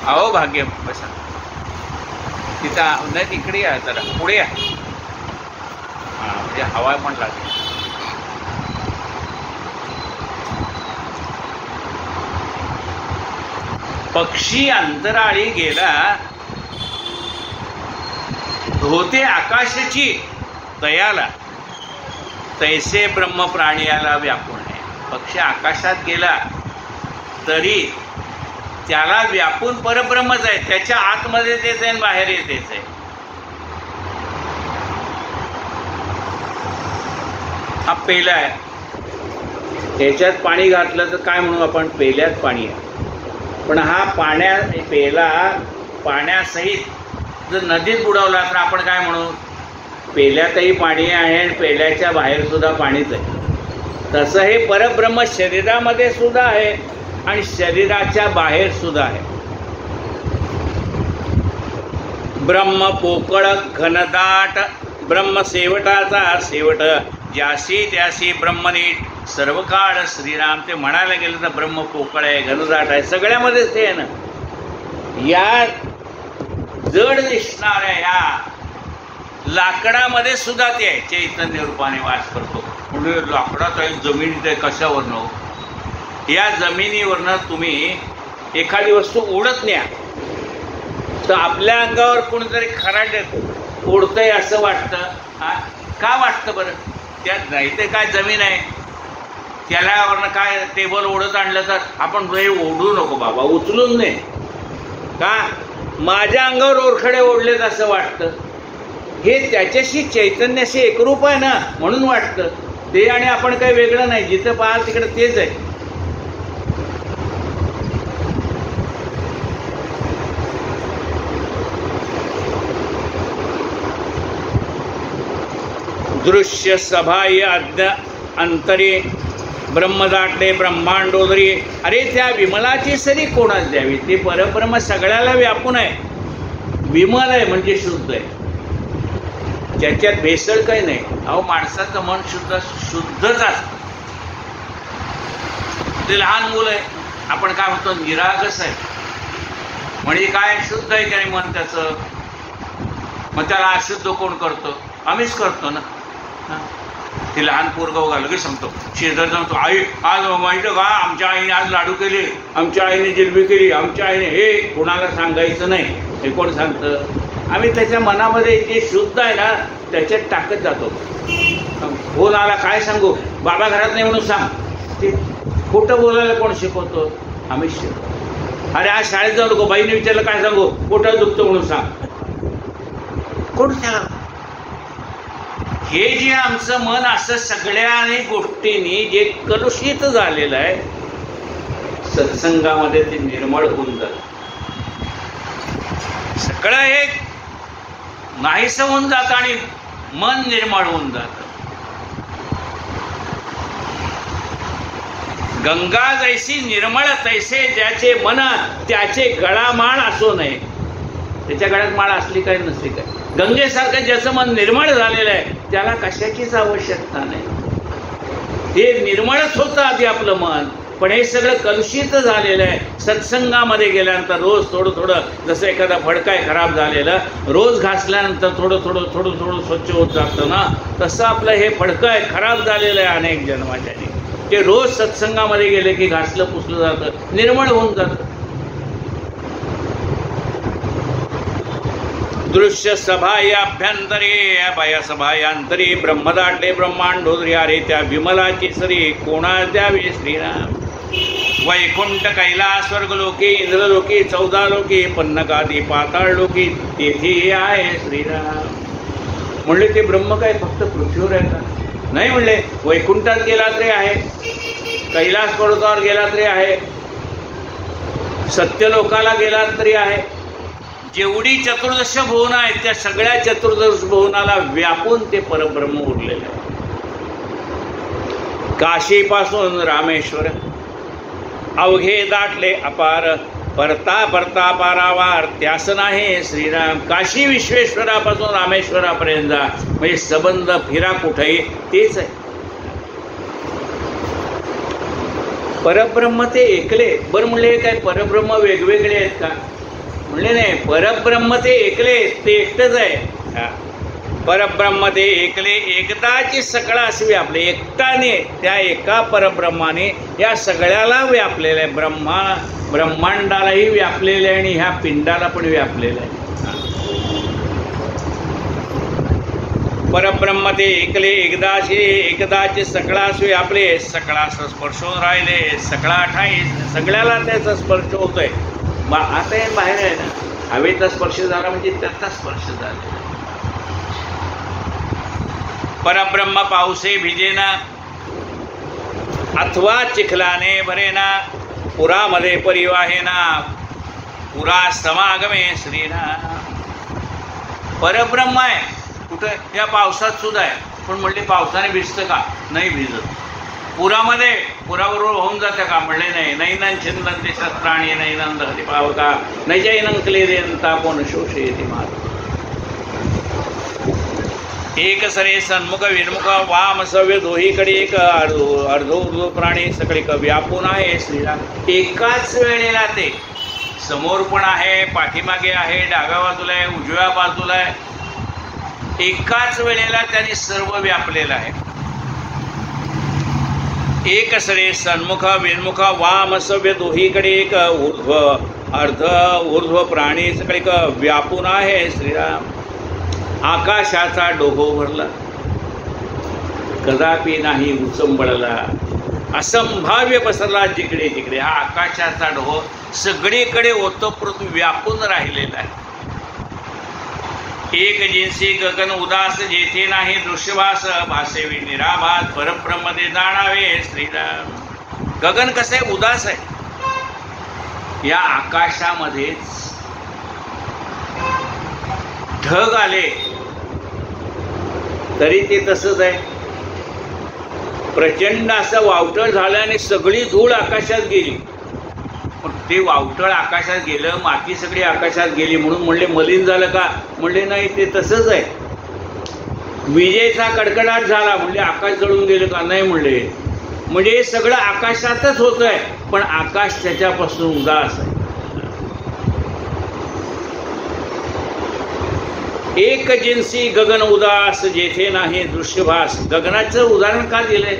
अहो भाग्य बसा तिथं नाही, तिकडे या जरा पुढे या. हा म्हणजे हवा पण लागेल. पक्षी अंतराळी गेला होते आकाशाची तयाला, तैसे ब्रह्म प्राणियाला व्यापून आहे. पक्षी आकाशात गेला तरी त्याला व्यापून परब्रह्मच आहे. त्याच्या आतमध्ये तेच आहे आणि बाहेर येतेच आहे. हा पेला आहे, त्याच्यात पाणी घातलं तर काय म्हणू आपण? पेल्यात पाणी आहे. पण हा पेला पाण्यासहित जर नदीत बुडवला तर आपण काय म्हणू? पेल्यातही पाणी आहे आणि पेल्याच्या बाहेर सुद्धा पाणीच आहे. तसं हे परब्रह्म शरीरामध्ये सुद्धा आहे आणि शरीराच्या बाहेर सुद्धा आहे. ब्रह्म पोकळ घनदाट, ब्रह्म शेवटाचा शेवट, ज्याशी त्याशी ब्रह्मनीट सर्व काळ श्रीराम. ते म्हणायला गेलं तर ब्रह्म पोकळ आहे, घनदाट आहे, सगळ्यामध्येच ते आहे ना. या जड दिसणाऱ्या या लाकडामध्ये सुद्धा ते आहे, चैतन्य रूपाने वास करतो. म्हणजे लाकडात आहे, जमिनीत आहे, कशावरनं? या जमिनीवरनं तुम्ही एखादी वस्तू ओढत न्या तर आपल्या अंगावर कोणीतरी खराट ओढतंय असं वाटतं. का वाटतं बरं? त्यात नाही ते काय जमीन आहे, त्याल्यावरनं काय टेबल ओढत आणलं तर आपण हे ओढू नको बाबा, उचलून नाही का? माझ्या अंगावर ओरखडे ओढलेत असं वाटतं. हे त्याच्याशी चैतन्याशी एकरूप आहे ना, म्हणून वाटतं ते. आणि आपण काही वेगळं नाही, जिथं पाहाल तिकडे तेच आहे. दृश्य सभाय अद्य अंतरे ब्रह्म दाटले ब्रह्मांडोदरी. अरे त्या विमलाची सरी कोणास द्यावी? ते परब्रह्म सगळ्याला व्यापून आहे, विमल आहे म्हणजे शुद्ध आहे, त्याच्यात भेसळ काही नाही. अहो माणसाचं मन शुद्धच असतं. ते लहान मुलं आहे, आपण काय म्हणतो निरागस आहे, म्हणजे काय शुद्ध आहे काय मन त्याचं. मग त्याला अशुद्ध कोण करतो? आम्हीच करतो ना. ते लहान पोरगाव घाल लगेच सांगतो, शेजारी सांगतो, आई आज माहिती का आमच्या आईने आज लाडू केले, आमच्या आईने जिलबी केली, आमच्या आईने. हे कोणाला सांगायचं नाही. हे कोण सांगतं? आम्ही त्याच्या मनामध्ये जे शुद्ध आहे ना त्याच्यात टाकत जातो. फोन आला काय सांगू? बाबा घरात नाही म्हणून सांग. ते खोटं बोलायला कोण शिकवतो? आम्हीच शिकवतो. अरे आज शाळेत जाऊ नको, बाईने विचारलं काय सांगू? पोटात दुखतं म्हणून सांग. कोण सांगा? हे जे आमचं मन असं सगळ्या गोष्टींनी जे कलुषित झालेलं आहे, सत्संगामध्ये ते निर्मळ होऊन जातं. सगळं हे नाहीसं होऊन जातं आणि मन निर्मळ होऊन जातं. गंगा जैसी निर्मळ तैसे ज्याचे मन त्याचे गळामाळ असो नये. त्याच्या गळ्यात माळ असली काय नसली काय? गंगेसारखं ज्याचं मन निर्मळ झालेलं आहे त्याला कशाचीच आवश्यकता नाही. हे निर्मळच होतं आधी आपलं मन, पण हे सगळं कलुषित झालेलं आहे. सत्संगामध्ये गेल्यानंतर रोज थोडं थोडं, जसं एखादा फडकाय खराब झालेलं रोज घासल्यानंतर थोडं थोडं थोडं थोडं स्वच्छ होत जातं ना, तसं आपलं हे फडकाय खराब झालेलं आहे अनेक जन्माच्याने. ते रोज सत्संगामध्ये गेले की घासलं पुसलं जातं, निर्मळ होऊन जातं. दृश्य सभाय अभ्यंतरे अभय सभाय अंतरे ब्रह्मदाटले ब्रह्मांडोदरी. अरे त्या विमलाची सरी कोणा द्यावे श्रीराम? वैकुंठ कैलास स्वर्गलोकी इंद्रलोकी 14 लोकी पन्नकादी पाताळ लोकी तेथे आहे श्रीराम. म्हणले ते ब्रह्म काय फक्त पृथ्वीवर आहे का? नाही म्हणले. वैकुंठात गेला तरी आहे, कैलास पर्वतावर गेला तरी आहे, सत्यलोकाला गेला तरी आहे. जेवढी चतुर्दश भुवन आहेत त्या सगळ्या चतुर्दश भुवनाला व्यापून ते परब्रह्म उरलेलं आहे. काशीपासून रामेश्वर अवघे दाटले अपार, परता परता पारावार त्यास नाही श्रीराम. काशी विश्वेश्वरापासून रामेश्वरापर्यंत जा, म्हणजे संबंध फिरा कुठेही तेच आहे. परब्रह्म ते एकले. बरं म्हणले काय परब्रह्म वेगवेगळे आहेत का? म्हणले नाही, परब्रह्म ते एकले, ते एकटंच आहे. परब्रह्म ते एकले एकदाची सकळा असे व्यापले. एकटाने त्या एका परब्रह्माने या सगळ्याला व्यापलेलं आहे. ब्रह्मांडालाही व्यापलेलं आहे आणि ह्या पिंडाला पण व्यापलेलं आहे. परब्रह्म ते एकले एकदाचे सकळास व्यापले. सकळास स्पर्श राहिले. सकळा ठाई सगळ्याला त्याचा स्पर्श होतोय. आता हे बाहेर आहे ना, हवेचा स्पर्श झाला म्हणजे त्याचा स्पर्श झाला. परब्रह्म पावसे भिजेना अथवा चिखलाने भरेना. पुरामध्ये परिवाहेना पुरा समागमे श्रीराम. परब्रह्म आहे कुठे? या पावसात सुद्धा आहे. पण म्हणले पावसाने भिजतं का? नाही भिजत. पुरामध्ये पुराबरोबर होऊन जातं का? म्हणले नाही. नैनं छिंदन ते शस्त्राणी नैनं दहती पावका नैजैनं क्लेदेन तापोन शोषयति मात. एक सरे सन्मुख विन्मुख वाम सव्य दोहीकडे एक अर्धो प्राणी सगळीक व्यापून आहे श्रीराम. एकाच वेळेला ते समोर पण आहे, पाठीमागे आहे, डाव्या बाजूला आहे, उजव्या बाजूला आहे. एकाच वेळेला त्यांनी सर्व व्यापलेलं आहे. एक सरे सन्मुख विन्मुख वाम सव्य दोहीकडे एक ऊर्ध्व प्राणी सगळीक व्यापून आहे श्रीराम. आकाशाचा डोहो भरला कदापि नाही उचंबळला. असंभाव्य पसरला जिकडे तिकडे. हा आकाशाचा डोहो सगळीकडे ओतप्रोत व्यापून राहिलेला आहे. एक जिन्सी गगन उदास जेथे नाही दृश्यभास भासेवी निराभास परब्रह्म ते जाणावे श्रीराम. गगन कसं आहे? उदास आहे. या आकाशामध्येच ढग आले तरी ते तसंच आहे. प्रचंड असं वावटळ झालं आणि सगळी धूळ आकाशात गेली. पण ते वावटळ आकाशात गेलं, माती सगळी आकाशात गेली म्हणून म्हणले मलिन झालं का? म्हणले नाही, ते तसंच आहे. विजेचा कडकडाट झाला म्हणले आकाश जळून गेलं का? नाही म्हणले. म्हणजे हे सगळं आकाशातच होत आहे, पण आकाश त्याच्यापासून उदास आहे. एक जिन्सी गगन उदास जेथे नाही दृश्यभास. गगनाचं उदाहरण का दिलंय?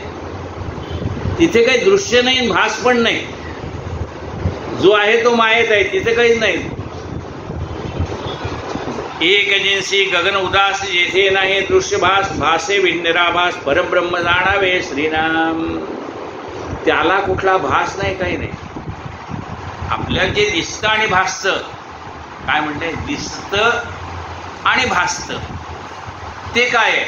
तिथे काही दृश्य नाही, भास पण नाही. जो आहे तो मायेत आहे, तिथे काहीच नाही. एक जिन्सी गगन उदास जेथे नाही दृश्यभास भासे निराभास परब्रह्म जाणावे श्रीराम. त्याला कुठला भास नाही, काही नाही. आपल्याला जे दिसतं आणि भासतं, काय म्हणते? दिसतं आणि भासत ते काय आहे?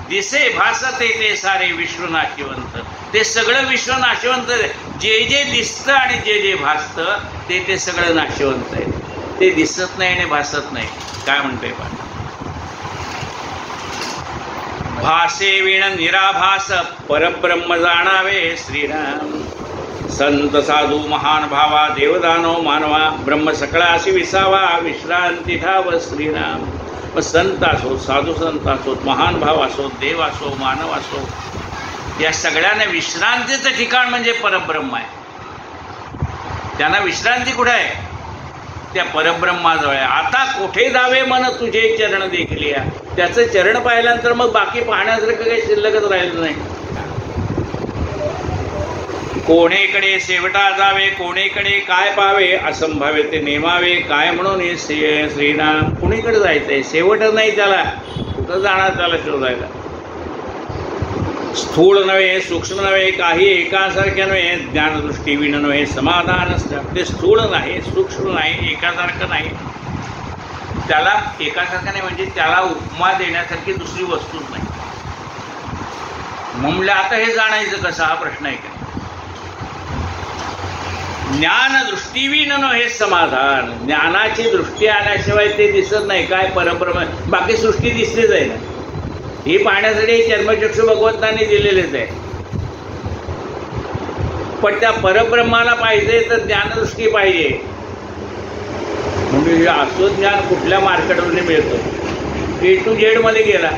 दिसे भासते ते सारे विश्व नाशिवंत. ते सगळं विश्व नाशिवंत. जे जे दिसतं आणि जे जे भासतं ते सगळं नाशिवंत आहे. ते दिसत नाही आणि भासत नाही. काय म्हणते? पण भासे विण निराभास परब्रह्म जाणावे श्रीराम. संत साधू महान भावा देवदानव मानवा ब्रह्म सकळाशी विसावा विश्रांती ठाव श्रीराम. मग संत असो, साधू संत असोत, महान भाव असो, देव असो, मानव असो, या सगळ्यांना विश्रांतीचं ठिकाण म्हणजे परब्रह्म आहे. त्यांना विश्रांती कुठे आहे? त्या परब्रह्माजवळ आहे. आता कुठे जावे मन तुझे चरण देखील. त्याचं चरण पाहिल्यानंतर मग बाकी पाहण्यासारखं काही शिल्लकच राहिलं नाही. कोणेकडे शेवटा जावे कोणेकडे काय पावे असंभाव्य ते नेमावे. काय म्हणून हे श्रीराम? कुणीकडे जायचंय? शेवटच नाही त्याला. कुठं जाणार त्याला शोधायला? स्थूळ नव्हे सूक्ष्म नव्हे काही एकासारख्या नव्हे. ज्ञानदृष्टी विण नव्हे समाधान. ते स्थूळ नाही सूक्ष्म नाही एकासारखं नाही. त्याला एकासारखं नाही म्हणजे त्याला उपमा देण्यासारखी दुसरी वस्तूच नाही. म्हणलं आता हे जाणायचं कसं? हा प्रश्न आहे का? ज्ञान दृष्टीविन हे समाधान. ज्ञानाची दृष्टी आल्याशिवाय ते दिसत नाही. काय? परब्रह्म. बाकी सृष्टी दिसतेच आहे ना. ही पाहण्यासाठी चर्मचक्षु भगवंतांनी दिलेलेच आहे. पण त्या परब्रह्माला पाहिजे तर ज्ञानदृष्टी पाहिजे. म्हणजे हे असं ज्ञान कुठल्या मार्केटमध्ये मिळतं? A to Z मध्ये गेला.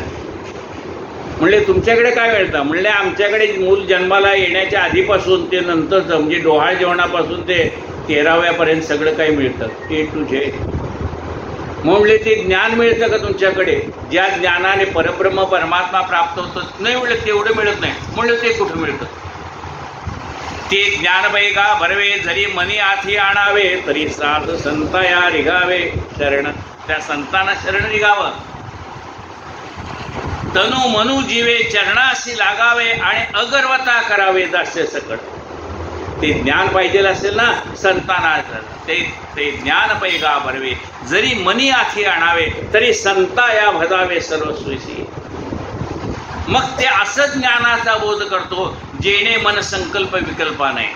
म्हणले तुमच्याकडे काय मिळतं? म्हणले आमच्याकडे मूल जन्माला येण्याच्या आधीपासून ते नंतरचं म्हणजे डोहाळ जेवणापासून ते 13व्यापर्यंत सगळं काही मिळतं A to Z. म्हणले ते ज्ञान मिळतं का तुमच्याकडे? ज्या ज्ञानाने परब्रह्म परमात्मा प्राप्त होतं नाही. म्हणलं तेवढं मिळत नाही. म्हणलं ते कुठं मिळतं? ते ज्ञान बैगा भरवे जरी मनी आथी आणावे तरी साधू संता या रिगावे शरण. त्या संतांना शरण निघावं. तनु मनु जीवे चरणाशी लागावे आणि अगर्वता करावे दास्य सकट. ते ज्ञान पाहिजे असेल ना संतांना, ते ज्ञान पैगा भरवे जरी मनी आथी आणावे तरी संता या भजावे सर्वस्वीसी. मग ते असं ज्ञानाचा बोध करतो जेणे मन संकल्प विकल्पा नाही.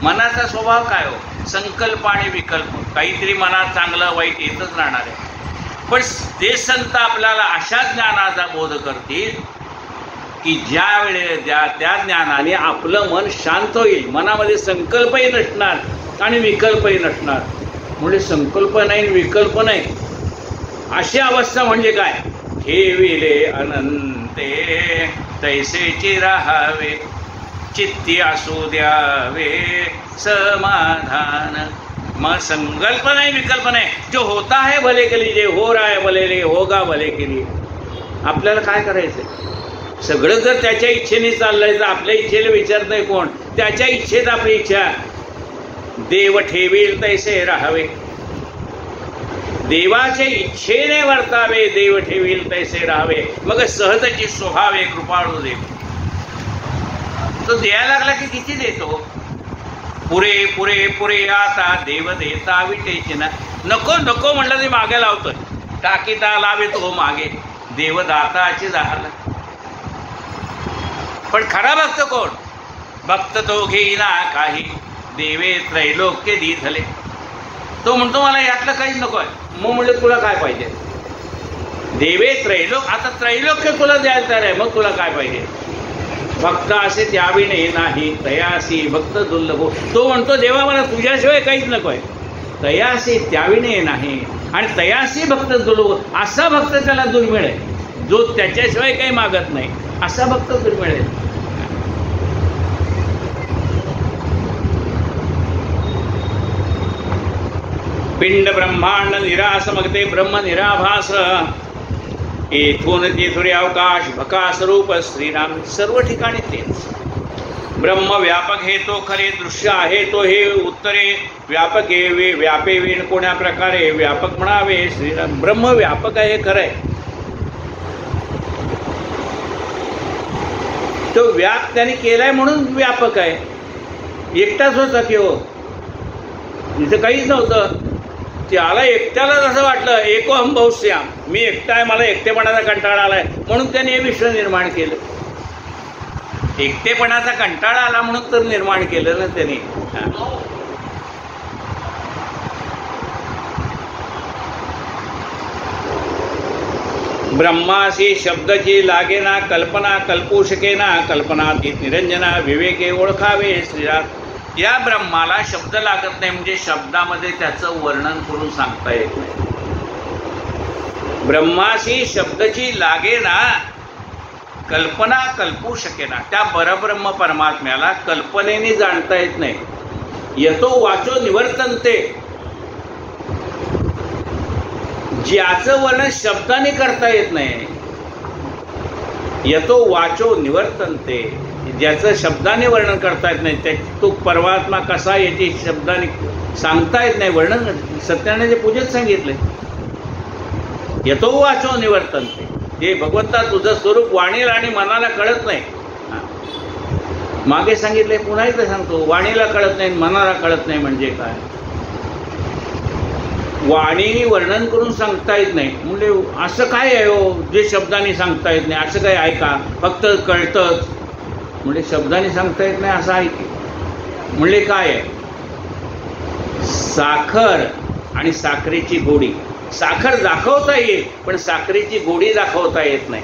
मनाचा स्वभाव काय हो? संकल्प आणि विकल्प. काहीतरी मनात चांगलं वाईट येतच राहणार आहे. पण ते संत आपल्याला अशा ज्ञानाचा बोध करतील की ज्या वेळेस त्या ज्ञानाने आपलं मन शांत होईल. मनामध्ये संकल्पही नसणार आणि विकल्पही नसणार. म्हणजे संकल्प नाही विकल्प नाही अशी अवस्था म्हणजे काय? ठेविले अनंते तैसेची राहावे चित्ती असू द्यावे समाधान. मग संकल्प नाही विकल्प नाही. जो होता है भले के लिए, हो रहा है भले लिए, होगा भले के लिए. आपल्याला काय करायचंय? सगळं जर त्याच्या इच्छेने चाललंय तर आपल्या इच्छेला विचारत नाही कोण? त्याच्या इच्छेत आपली इच्छा. देव ठेवील तैसे राहावे. देवाच्या इच्छेने वर्तावे. देव ठेवील तैसे राहावे. मग सहजची स्वभावे कृपाळू देव. तो द्यायला लागला की किती देतो? पुरे पुरे पुरे आता देव देता विटेची ना. नको नको म्हणलं ते मागे लावतोय. टाकीता लावे तो मागे. देव दाताची झाला. पण खरा भक्त कोण? भक्त तो घेईना काही देवे त्रैलोक्य दिधले. तो म्हणतो मला यातलं काहीच नको आहे. मग म्हणलं तुला काय पाहिजे? देवे त्रैलोक. आता त्रैलोक्य तुला द्यायला तयार आहे. मग तुला काय पाहिजे? भक्त असे त्याविणे नाही तयासी भक्त दुर्लभ. तो म्हणतो देवा मला तुझ्याशिवाय काहीच नको आहे. तयासी त्याविणे नाही आणि तयासी भक्त दुर्लभ. असा भक्त त्याला दुर्मिळ आहे जो त्याच्याशिवाय काही मागत नाही. असा भक्त दुर्मिळ आहे. पिंड ब्रह्मांड निरास मगते ब्रह्म निराभास. येथून तेथुरे अवकाश भकास रूप श्रीराम. सर्व ठिकाणी तेच. ब्रह्म व्यापक हे तो खरे दृश्य आहे तो हे उत्तरे. व्यापक हे व्यापे विण कोण्या प्रकारे व्यापक म्हणावे श्रीराम. ब्रह्म व्यापक आहे खरं आहे. तो व्याप त्याने केलाय म्हणून व्यापक आहे. एकटाच होता की हो? इथं काहीच नव्हतं. त्याला एकट्याला जसं वाटलं एकोहम बहुश्याम. मी एकटा आहे मला एकटेपणाचा कंटाळा आलाय म्हणून त्याने हे विश्व निर्माण केलं. एकटेपणाचा कंटाळा आला म्हणून तर निर्माण केलं ना त्याने. ब्रह्मासी शब्दची लागेना कल्पना कल्पू शकेना. कल्पनातीत निरंजना विवेके ओळखावे श्रीराम. या ब्रह्माला शब्द लागत नाही म्हणजे शब्दामध्ये त्याचं वर्णन करून सांगता येत नाही. ब्रह्माशी शब्दची लागेना कल्पना कल्पू शकेना. त्या परब्रह्म परमात्म्याला कल्पनेने जाणता येत नाही. यतो वाचो निवर्तनते. ज्याचं वर्णन शब्दाने करता येत नाही. यतो वाचो निवर्तनते. ज्याचं शब्दाने वर्णन करता येत नाही तो परमात्मा कसा याची शब्दाने सांगता येत नाही. वर्णन सत्याने पूजेत सांगितले. यतो वाचो निवर्तनते. हे भगवंता तुझं स्वरूप वाणीला आणि मनाला कळत नाही. मागे सांगितले पुन्हा एकदा सांगतो. वाणीला कळत नाही मनाला कळत नाही म्हणजे काय? वाणीने वर्णन करून सांगता येत नाही म्हणजे असं काय आहे हो जे शब्दाने सांगता येत नाही? असं काय आहे का? फक्त कळतंच म्हणजे शब्दाने सांगता येत नाही असं आहे की? म्हणजे काय आहे? साखर आणि साखरेची गोडी. साखर दाखवता येईल पण साखरेची गोडी दाखवता येत नाही.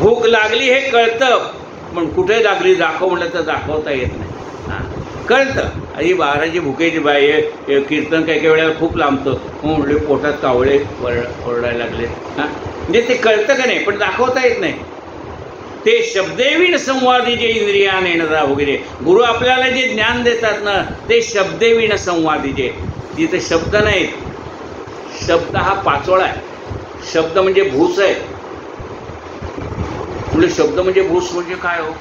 भूक लागली हे कळतं पण कुठे लागली दाखव म्हणलं तर दाखवता येत नाही. कळतं आई बाराची भुकेची बाई आहे, कीर्तन काही काही वेळेला खूप लांबतं, मग म्हणले पोटात कावळे ओरडायला लागले. हां, म्हणजे ते कळतं का नाही, पण दाखवता येत नाही. ते शब्देवीण संवादी जे इंद्रियाने वगैरे गुरु आपल्याला जे ज्ञान देतात ना, ते शब्देवीण संवादी जे, तिथे शब्द नाहीत. शब्द हा पाचोळा आहे. शब्द म्हणजे भूस आहे. म्हणजे शब्द म्हणजे भूस म्हणजे काय हो,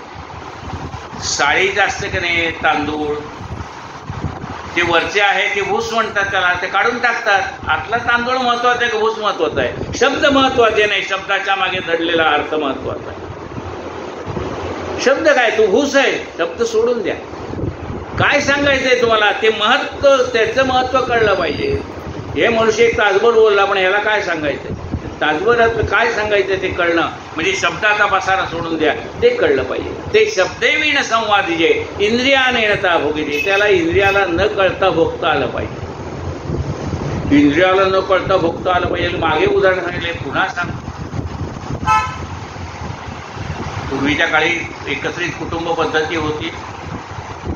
साळी जास्त का नाही, तांदूळ ते वरचे आहे ते भूस म्हणतात, त्याला ते काढून टाकतात. आतला तांदूळ महत्वाचा आहे का भूस महत्वाचा आहे? शब्द महत्वाचे नाही, शब्दाच्या मागे दडलेला अर्थ महत्वाचा आहे. शब्द काय, तो भूस आहे. शब्द सोडून द्या. काय सांगायचंय तुम्हाला, ते महत्व, त्याचं महत्व कळलं पाहिजे. हे मनुष्य एक तासभर बोलला, पण ह्याला काय सांगायचंय, तासभरात काय सांगायचं ते कळणं, म्हणजे शब्दाचा पसारा सोडून द्या, ते कळलं पाहिजे. ते शब्देवीण संवादी जे इंद्रियाने नता भोगिते, त्याला इंद्रियाला न कळता भोगता आलं पाहिजे. इंद्रियाला न कळता भोगता आलं पाहिजे. मागे उदाहरण सांगितले, पुन्हा सांग. पूर्वीच्या काळी एकत्रित कुटुंब पद्धती होती.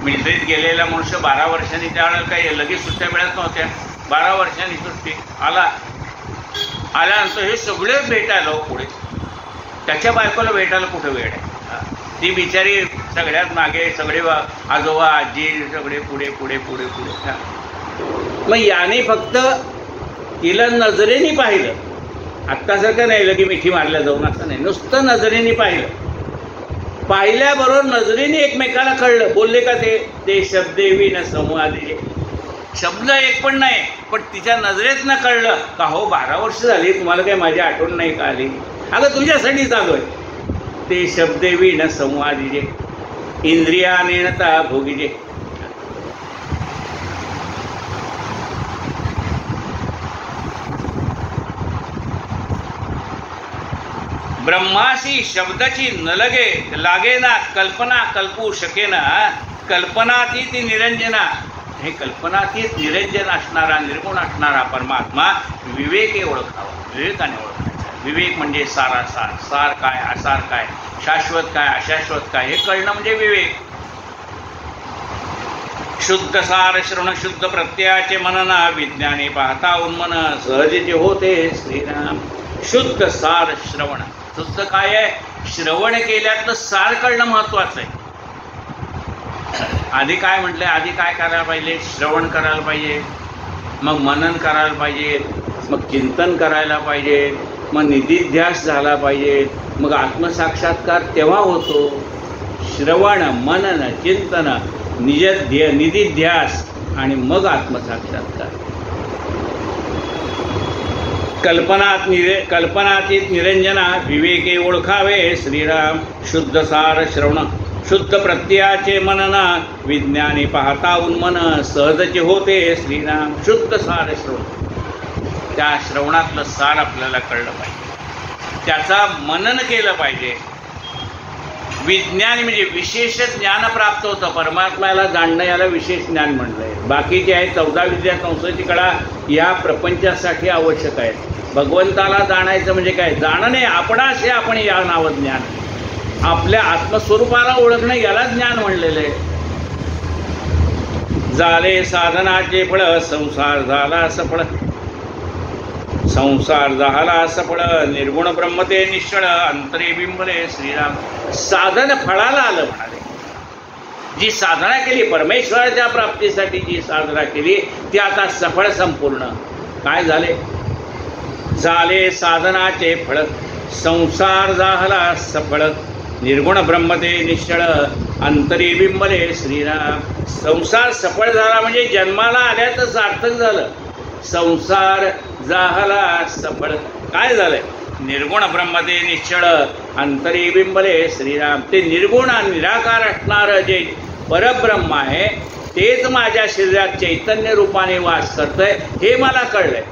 मिलिटरीत गेलेला मनुष्य 12 वर्षांनी, त्यावेळेला काही लगेच सुट्ट्या मिळत नव्हत्या. 12 वर्षांनी सुट्टी आल्यानंतर हे सगळे भेटायला पुढे, त्याच्या बायकोला भेटायला कुठे वेळ आहे. ती बिचारी सगळ्यात मागे, सगळे आजोबा आजी सगळे पुढे पुढे पुढे पुढे. मग याने फक्त तिला नजरेने पाहिलं. आत्तासारखं नाही लगे मिठी मारल्या जाऊन, असं नाही, नुसतं नजरेने पाहिलं. पाहिल्याबरोबर नजरेने एकमेकाला कळलं. बोलले का ते शब्देवी न संवादी. शब्द एक पण नाही, पण तिच्या नजरेत न कळलं का, हो 12 वर्ष झाली, तुम्हाला काही माझी आठवण नाही का आली? अगं तुझ्यासाठी चालू आहे. ते शब्देवी न संवादी जे इंद्रियाने नता भोगीजे. ब्रह्माशी शब्दाची न लागे ना, कल्पना कल्पू शकेना. कल्पनातीत निरंजना, हे कल्पनातीत निरंजन असणारा, निर्गुण असणारा परमात्मा विवेके ओळखावा, विवेकाने ओळखायचा. विवेक म्हणजे सारासार, सार काय असार काय, शाश्वत काय अशाश्वत काय, हे कळणं म्हणजे विवेक. शुद्ध सार श्रवण, शुद्ध प्रत्ययाचे मनना, विज्ञाने पाहता उन्मन, सहजेचे होते श्रीराम. शुद्ध सार श्रवण, शुद्ध काय आहे, श्रवण केल्यातलं सार कळणं महत्वाचं आहे. आधी काय म्हटलंय, आधी काय करायला पाहिजे, श्रवण करायला पाहिजे, मग मनन करायला पाहिजे, मग चिंतन करायला पाहिजे, मग निधिध्यास झाला पाहिजे, मग आत्मसाक्षात्कार तेव्हा होतो. श्रवण, मनन, चिंतन, निधिध्यास आणि मग आत्मसाक्षात्कार. कल्पनातीत निरंजना, विवेके ओळखावे श्रीराम. शुद्ध सार श्रवण, शुद्ध प्रत्ययाचे मनना, विज्ञाने पाहता उन्मन, सहजचे होते श्रीराम. शुद्ध सार श्रवण, त्या श्रवणातलं सार आपल्याला कळलं पाहिजे, त्याचा मनन केलं पाहिजे. विज्ञान म्हणजे विशेष ज्ञान प्राप्त होतं. परमात्म्याला जाणणं याला विशेष ज्ञान म्हटलंय. बाकीचे आहे 14 विद्या, संसाराची कळा या प्रपंचासाठी आवश्यक आहेत. भगवंताला जाणायचं म्हणजे काय, जाणं नाही, आपणास हे आपण या नावं ज्ञान. आपल्या आत्मस्वरूपाला ओळखणं याला ज्ञान म्हणलेलं आहे. झाले साधनाचे फळ, संसार झाला सफळ. संसार झाला सफळ, निर्गुण ब्रह्मते निश्चळ, अंतरे बिंबले श्रीराम. साधन फळाला आलं म्हणाले. जी साधना केली परमेश्वराच्या प्राप्तीसाठी, जी साधना केली ती आता सफळ संपूर्ण. काय झाले, झाले साधनाचे फळ, संसार झाला सफळ, निर्गुण ब्रह्मते निश्चळ, अंतरी बिंबले श्रीराम. संसार सफळ झाला म्हणजे जन्माला आल्याचं सार्थक झालं. संसार झाला सफळ. काय झालंय, निर्गुण ब्रह्मते निश्चळ, अंतरी बिंबले श्रीराम. ते निर्गुण निराकार असणारं जे परब्रह्म आहे तेच माझ्या शरीरात चैतन्य रूपाने वास करतंय, हे मला कळलंय.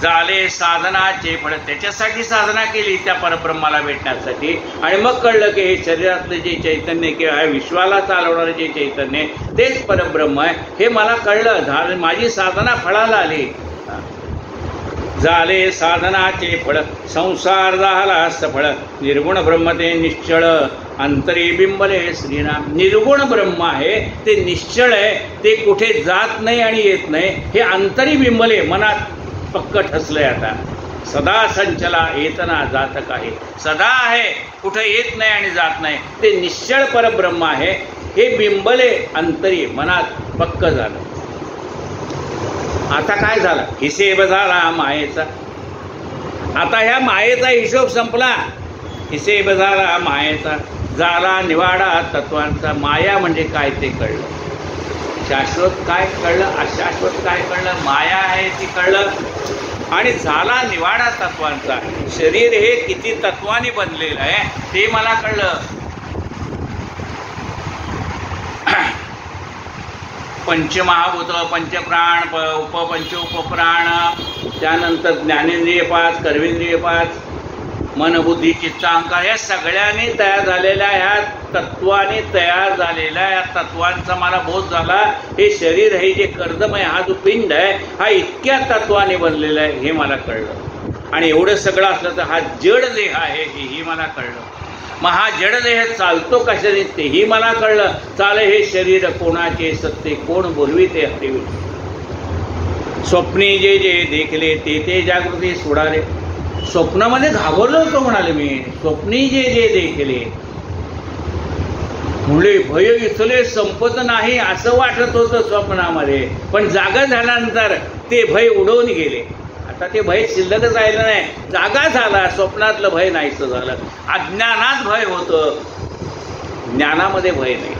झाले साधनाचे फळ, त्याच्यासाठी साधना केली त्या परब्रह्माला भेटण्यासाठी. आणि मग कळलं की हे शरीरातलं जे चैतन्य किंवा विश्वाला चालवणारं जे चैतन्य तेच परब्रह्म आहे, हे मला कळलं. झालं, माझी साधना फळाला आली. झाले साधनाचे फळ संसार झाला सफळ निर्गुण ब्रह्म ते निश्चळ अंतरी बिंबले श्रीराम. निर्गुण ब्रह्म आहे ते निश्चळ आहे, ते कुठे जात नाही आणि येत नाही, हे अंतरी बिंबले मनात पक्क ठसलंय. आता सदा संचला येतना जात काही, सदा आहे कुठे येत नाही आणि जात नाही, ते निश्चळ परब्रह्म आहे, हे बिंबले अंतरी मनात पक्क झालं. आता काय झालं? हिशेब झाला मायेचा. आता ह्या मायेचा हिशोब संपला, हिशेब झाला मायेचा, झाला निवाडा तत्वांचा. माया म्हणजे काय ते कळलं, शाश्वत काय कळलं, अशाश्वत काय कळलं, माया आहे ती कळलं, आणि झाला निवाडा तत्वांचा. शरीर हे किती तत्वाने बनलेलं आहे ते मला कळलं. पंचमहाभूत, पंचप्राण, उपपंच उपप्राण, त्यानंतर ज्ञानेंद्रिय 5, कर्मेंद्रिय 5, मन बुद्धी चित्त अहंकार, या सगळ्यांनी तयार झालेल्या, ह्या तत्वाने तयार झालेल्या या तत्वांचा मला बोध झाला. हे शरीर हे जे कर्दमय हा जो पिंड आहे हा इतक्या तत्वाने बनलेला आहे हे मला कळलं. आणि एवढं सगळं असलं तर हा जड देह आहे हेही मला कळलं. मग हा जड देह चालतो कशाने तेही मला कळलं. चाले हे शरीर कोणाचे सत्ते, कोण बोलवी ते हरिवी. स्वप्नी जे जे देखले ते ते जागृती सोडाले. स्वप्नामध्ये घाबरलो होतो म्हणाले मी. स्वप्नी जे जे देखले मुळे भय इथले संपत नाही असं वाटत होतं स्वप्नामध्ये, पण जागा झाल्यानंतर ते भय उडवून गेले. आता ते भय शिल्लकच राहिलं नाही, जागा झाला, स्वप्नातलं भय नाहीसं झालं. अज्ञानात भय होतं, ज्ञानामध्ये भय नाही.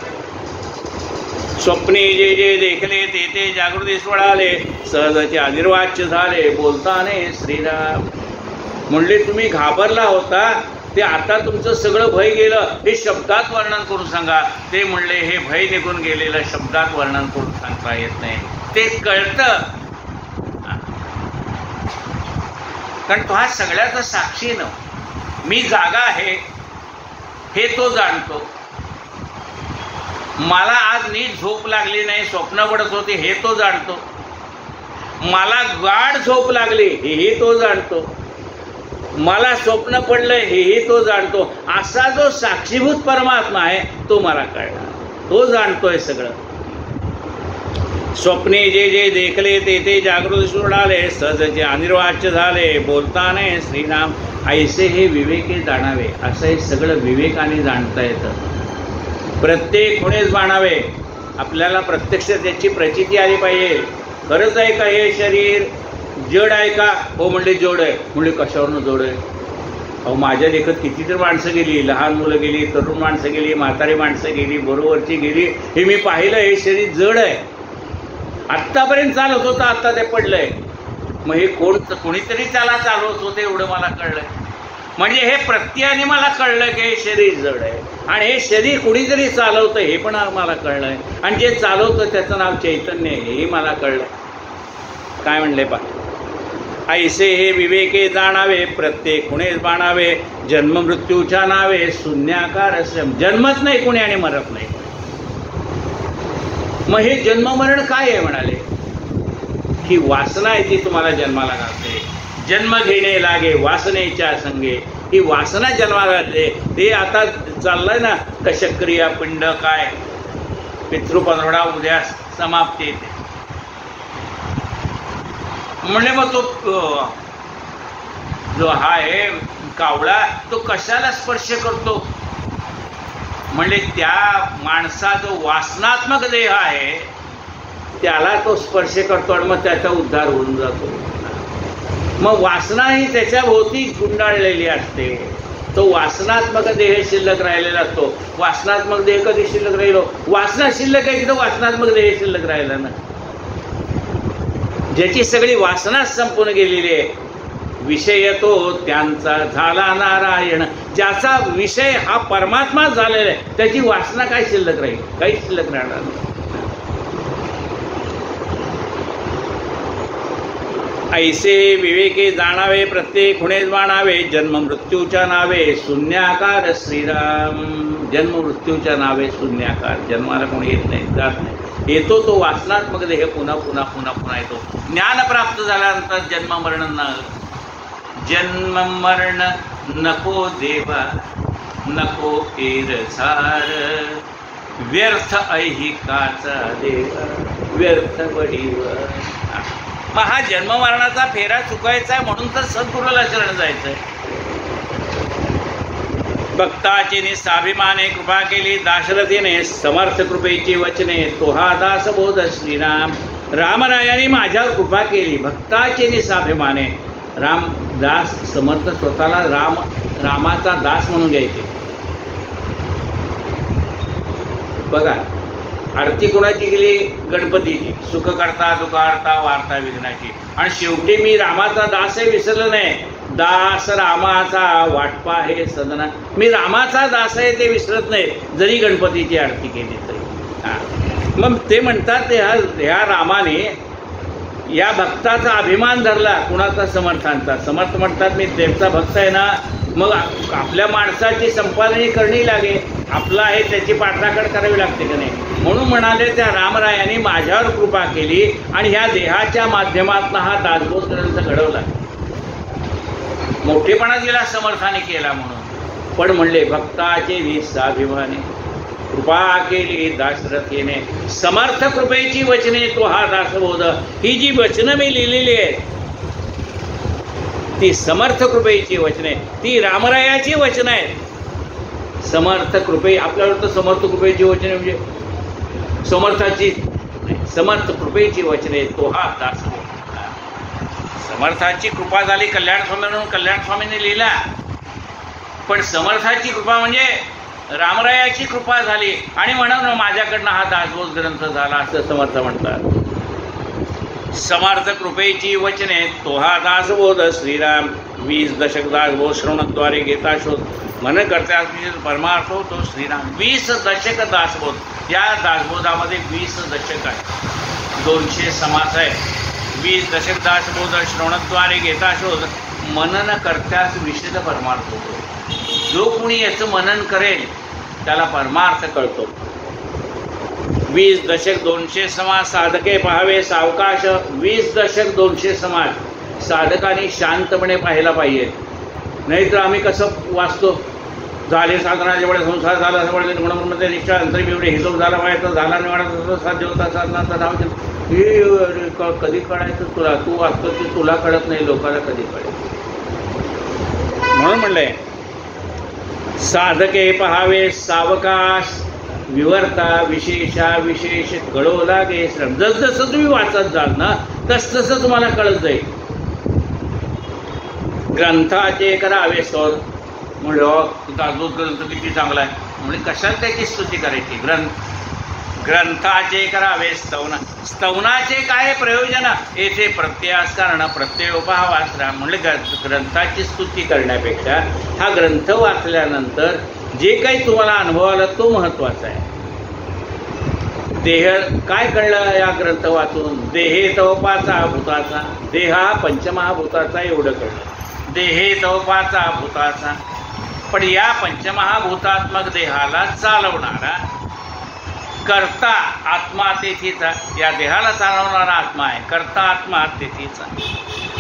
स्वप्ने जे जे देखले ते ते जागृती सोडाले, सहजचे अनिर्वाच्य झाले बोलताने श्रीराम. म्हणले तुम्ही घाबरला होता ते आता तुमचं सगळं भय गेलं, हे शब्दात वर्णन करून सांगा. ते म्हणले हे भय निघून गेलेलं शब्दात वर्णन करून सांगता येत नाही, ते कळतं. कारण तो हा सगळ्याचा साक्षी न, मी जागा आहे हे तो जाणतो. मला आज नीट झोप लागली नाही, स्वप्न पडत होते हे तो जाणतो. मला गाढ झोप लागली हेही तो जाणतो. मला स्वप्न पडलं हेही तो जाणतो. असा जो साक्षीभूत परमात्मा आहे तो मला कळला, तो जाणतोय सगळं. स्वप्ने जे जे देखले ते ते जागृत सोडाले, सहजचे अनिर्वाच्य झाले बोलताने श्रीराम. ऐसे हे विवेके जाणावे, असं हे सगळं विवेकाने जाणता येतं. प्रत्येक खुणेच जाणावे. आपल्याला प्रत्यक्ष त्याची प्रचिती आली पाहिजे. खरंच आहे का हे शरीर जड आहे का? हो म्हणले जड आहे. म्हणले कशावरनं जड आहे? अहो माझ्या देखत कितीतरी माणसं गेली, लहान मुलं गेली, तरुण माणसं गेली, म्हातारी माणसं गेली, बरोबरची गेली, हे मी पाहिलं. हे शरीर जड आहे. आत्तापर्यंत चालत होतं, आता ते पडलंय. मग हे कोणीतरी त्याला चालवत होते एवढं मला कळलंय. म्हणजे हे प्रत्ययाने मला कळलं की हे शरीर जड आहे, आणि हे शरीर कुणीतरी चालवतं हे पण मला कळलंय, आणि जे चालवतं त्याचं नाव चैतन्य आहे हेही मला कळलं. काय म्हणले पा, ऐसे हे विवेके जाणावे, प्रत्येक कुणेच बाणावे, जन्म मृत्यूच्या नावे शून्याकार श्रम. जन्मच नाही कुणी आणि मरत नाही. मग हे जन्ममरण काय आहे म्हणाले, ही वासना आहे ती तुम्हाला जन्माला घालते. जन्म घेणे लागे वासनेच्या संगे. ही वासना जन्माला घालते. ते आता चाललंय ना कशक्रिया पिंड काय पितृपनोडा उद्या समाप्ती येते. म्हणजे मग तो जो हा आहे कावळा तो कशाला स्पर्श करतो? म्हणजे त्या माणसा जो वासनात्मक देह आहे त्याला तो स्पर्श करतो आणि मग त्याचा उद्धार होऊन जातो. मग वासना ही त्याच्या भोवती गुंडाळलेली असते. तो वासनात्मक देह शिल्लक राहिलेला असतो. वासनात्मक देह कधी शिल्लक राहिलो? वासना शिल्लक आहे की तो वासनात्मक देह शिल्लक राहिला ना. ज्याची सगळी वासना संपून गेलेली आहे, विषय तो त्यांचा झाला नारायण. ज्याचा विषय हा परमात्मा झालेला आहे त्याची वासना काय शिल्लक राहील? काही शिल्लक राहणार नाही. ऐसे विवेके जाणावे प्रत्येक खुणेच मानावे जन्म मृत्यूच्या नावे शून्याकार श्रीराम. जन्म मृत्यूच्या नावे शून्याकार. जन्माला कोणी येत नाही, जात नाही. येतो तो वासनात्मक देह पुन्हा पुन्हा पुन्हा पुन्हा येतो. ज्ञान प्राप्त झाल्यानंतर जन्म मरण न. जन्म मरण नको देवा नको एरसार. व्यर्थ ऐहिकाचा देवा व्यर्थ वडीवर. मग हा जन्म मरणाचा फेरा चुकायचा आहे म्हणून तर सद्गुरूला शरण जायचंय. भक्ताची निस्साभिमाने कृपा केली दाशरथीने समर्थ कृपेची वचने तो हा दास बोध श्रीराम. रामरायाने माझ्यावर कृपा केली. भक्ताची निस्साभिमाने. राम दास समर्थ स्वतःला रामाचा दास म्हणून घ्यायचे. बघा आरती कोणाची केली? गणपतीची. सुख करता दुःखार्ता वार्ता विघ्नाची. आणि शेवटी मी रामाचा दास आहे विसरलं नाही. दास रामाचा वाटपा हे सदना. मी रामाचा दास आहे ते विसरत नाही जरी गणपतीची आरती केली तरी. मग ते म्हणतात ह्या रामाने या भक्ताचा अभिमान धरला. कुणाचा? समर्थांचा. समर्थ म्हणतात मी त्यांचा भक्त आहे ना, मग आपल्या माणसाची संपादनी करणी लागे. आपला आहे त्याची पाठराखण करावी लागते का नाही. म्हणून म्हणाले त्या रामरायाने माझ्यावर कृपा केली आणि ह्या देहाच्या माध्यमातून हा दासबोध ग्रंथ घडवला. मोठेपणा दिला समर्थाने केला म्हणून. पण म्हणले भक्ताचे निस्साभिमाने कृपा केली दाशरथीने समर्थ कृपेची वचने तो हा दासबोध. ही जी वचनं मी लिहिलेली आहेत ती समर्थ कृपेची वचने, ती रामरायाची वचनं आहेत. समर्थ कृपे आपल्याला तर समर्थ कृपेची वचने म्हणजे समर्थाची. समर्थ कृपेची वचने तो हा दासबोध. समर्थाची कृपा झाली कल्याण स्वामी म्हणून कल्याण स्वामींनी लिहिला. पण समर्थाची कृपा म्हणजे रामरायाची कृपा झाली आणि म्हणून माझ्याकडनं हा दासबोध ग्रंथ झाला असं समर्थ म्हणतात. समर्थ कृपेची वचने तो हा दासबोध श्रीराम. 20 दशक दासबोध श्रवणाद्वारे घेता शोध मन करता परमार्थ होतो श्रीराम. 20 दशक दासबोध. या दासबोधामध्ये 20 दशक आहे. 200 समास आहे. 20 दशक दासबोध श्रवणाद्वारे घेता शोध मनन करत्यास विशेष परमार्थ होतो. जो कोणी याचं मनन करेल त्याला परमार्थ कळतो. 20 दशक 200 समाज साधके पाहावे सावकाश. 20 दशक 200 समाज साधकांनी शांतपणे पाहायला पाहिजे. नाहीतर आम्ही कसं वाचतो झाले साधना जेवढे संसार झाला तेवढे गुणमध्ये निष्ठा अंतरी एवढे हिशोब झाला पाहिजे झाला निवाडा साध्य होता साधनाचा नाव हे कधी कळायचं तुला. तू वाचतो की तुला कळत नाही लोकांना कधी कळेल. म्हणून म्हणलंय साधके पहावे सावकाश विवर्ता विशेषा विशेष कळो लागे. जसजसं तुम्ही वाचत जाल ना तसतसं तुम्हाला कळत जाईल. ग्रंथाचे करावे स्तोत्र. म्हणलं दासबोध ग्रंथ किती चांगला आहे. म्हणजे कशाला त्याची स्तुती करायची. ग्रंथाचे करावे स्तवना. स्तवनाचे काय प्रयोजन येथे प्रत्ययास कारण प्रत्यय उपहावास राम. म्हणजे ग्रंथाची स्तुती करण्यापेक्षा हा ग्रंथ वाचल्यानंतर जे काही तुम्हाला अनुभव आला तो महत्वाचा आहे. देह काय कळलं या ग्रंथ वाचून? देहे तवपाचा भूताचा. देह हा पंचमहाभूताचा एवढं कळलं. देहे तवपाचा भूताचा. पण या पंचमहाभूतात्मक देहाला चालवणारा कर्ता आत्मा तेथीचा. या देहाला चालवणारा आत्मा आहे. कर्ता आत्मा तेथीचा.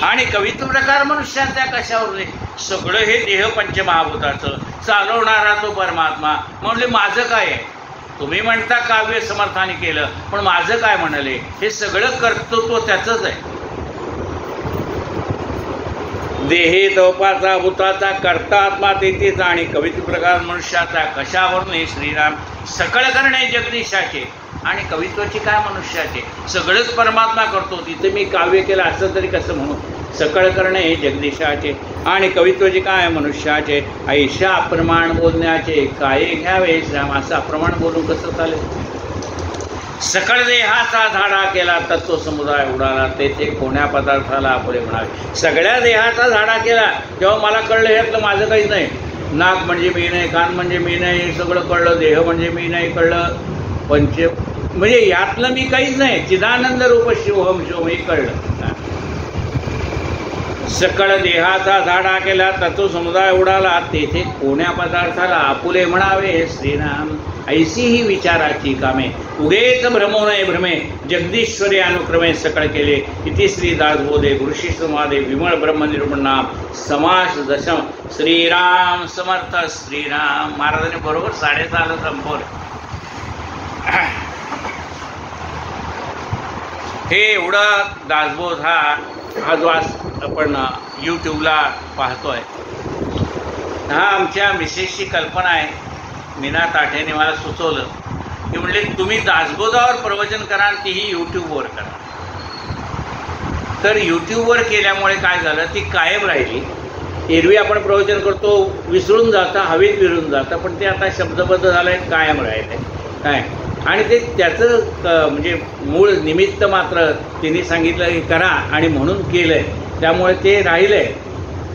आणि कवित्व प्रकार मनुष्याच्या कशावर रे? सगळं हे देह पंचमहाभूताचं चालवणारा तो परमात्मा. म्हणजे माझं काय आहे? तुम्ही म्हणता काव्य समर्थाने केलं पण माझं काय म्हणाले? हे सगळं कर्तृत्व त्याचंच आहे. देहे तवपाचा भूताचा कर्ता आत्मा तेथीचा आणि कवित्व प्रकार मनुष्याचा कशावरून श्रीराम. सकळ करणे जगदीशाचे आणि कवित्वाची काय मनुष्याचे. सगळंच परमात्मा करतो. तिथे मी काव्य केलं असं तरी कसं म्हणू. सकळ करणे हे जगदीशाचे आणि कवित्वाचे काय मनुष्याचे. ऐशा अप्रमाण बोलण्याचे काय घ्यावे श्राम. असं अप्रमाण बोलून कसं चालेल. सकळ देहाचा झाडा केला तत्व समुदाय उडाला तेथे कोण्या पदार्थाला आपले म्हणावे. सगळ्या देहाचा झाडा केला तेव्हा मला कळलं ह्यातलं माझं काहीच नाही. नाक म्हणजे मी नाही, कान म्हणजे मी नाही, सगळं कळलं. देह म्हणजे मी नाही कळलं. म्हणजे यातलं मी काहीच नाही. चिदानंद रूप शिवहम शिवम हे कळलं. सकळ देहाचा झाडा केला तत्व समुदाय उडाला, तेथे कोण्या पदार्थाला आपुले म्हणावे श्रीराम. ऐसी ही विचाराची कामे, उगेच भ्रमो नये भ्रमे, जगदीश्वरी अनुक्रमे सकळ केले. इति श्री दासबोधे गुरुशी संवादे विमळ ब्रह्मनिर्गुण नाम समास दशम. श्रीराम समर्थ श्रीराम. महाराजांनी बरोबर 6:30 संपवलं. हे एवढा दासबोध हा जो आज आपण यूट्यूबला पाहतोय, हा आमच्या मिसेसची कल्पना आहे. मीना ताठेने मला सुचवलं की म्हणले तुम्ही दासबोधावर प्रवचन करा आणि तीही यूट्यूबवर करा. तर यूट्यूबवर केल्यामुळे काय झालं, ती कायम राहिली. एरवी आपण प्रवचन करतो विसरून जातं, हवेत विरून जातं, पण ते आता शब्दबद्ध झालं आहे, कायम राहिले काय. आणि ते त्याचं म्हणजे मूळ निमित्त मात्र तिने सांगितलं की करा आणि म्हणून केलं आहे, त्यामुळे ते राहिलं आहे.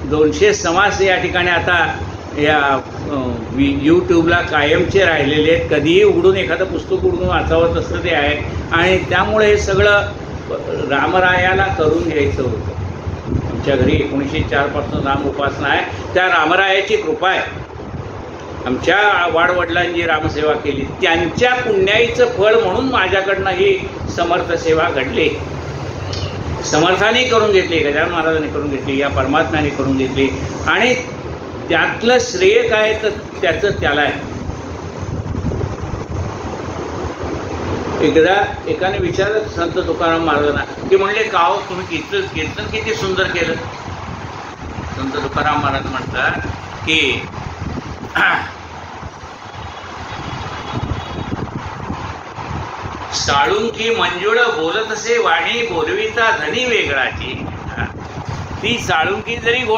200 समास या ठिकाणी आता या यूट्यूबला कायमचे राहिलेले आहेत. कधीही उघडून एखादं पुस्तक उघडून वाचावं तसं ते आहे. आणि त्यामुळे हे सगळं रामरायाला करून घ्यायचं होतं. आमच्या घरी 1904 पासून राम उपासना आहे. त्या रामरायाची कृपा आहे. आमच्या वाडवडिलांनी रामसेवा केली, त्यांच्या पुण्याईचं फळ म्हणून माझ्याकडनं ही समर्थ सेवा घडली. समर्थाने करून घेतली, गजानन महाराजांनी करून घेतली, या परमात्म्याने करून घेतली. आणि त्यातलं श्रेय काय तर त्याचं त्याला आहे. एकदा एकाने विचारलं संत तुकाराम महाराजांना की म्हणले का हो तुम्ही कीर्तन किती सुंदर केलं. संत तुकाराम महाराज म्हणतात की साळुंकी मंजुळ बोलत असे वाणी, बोलविता धनी वेगळाची. ती साळुंकी जरी गोड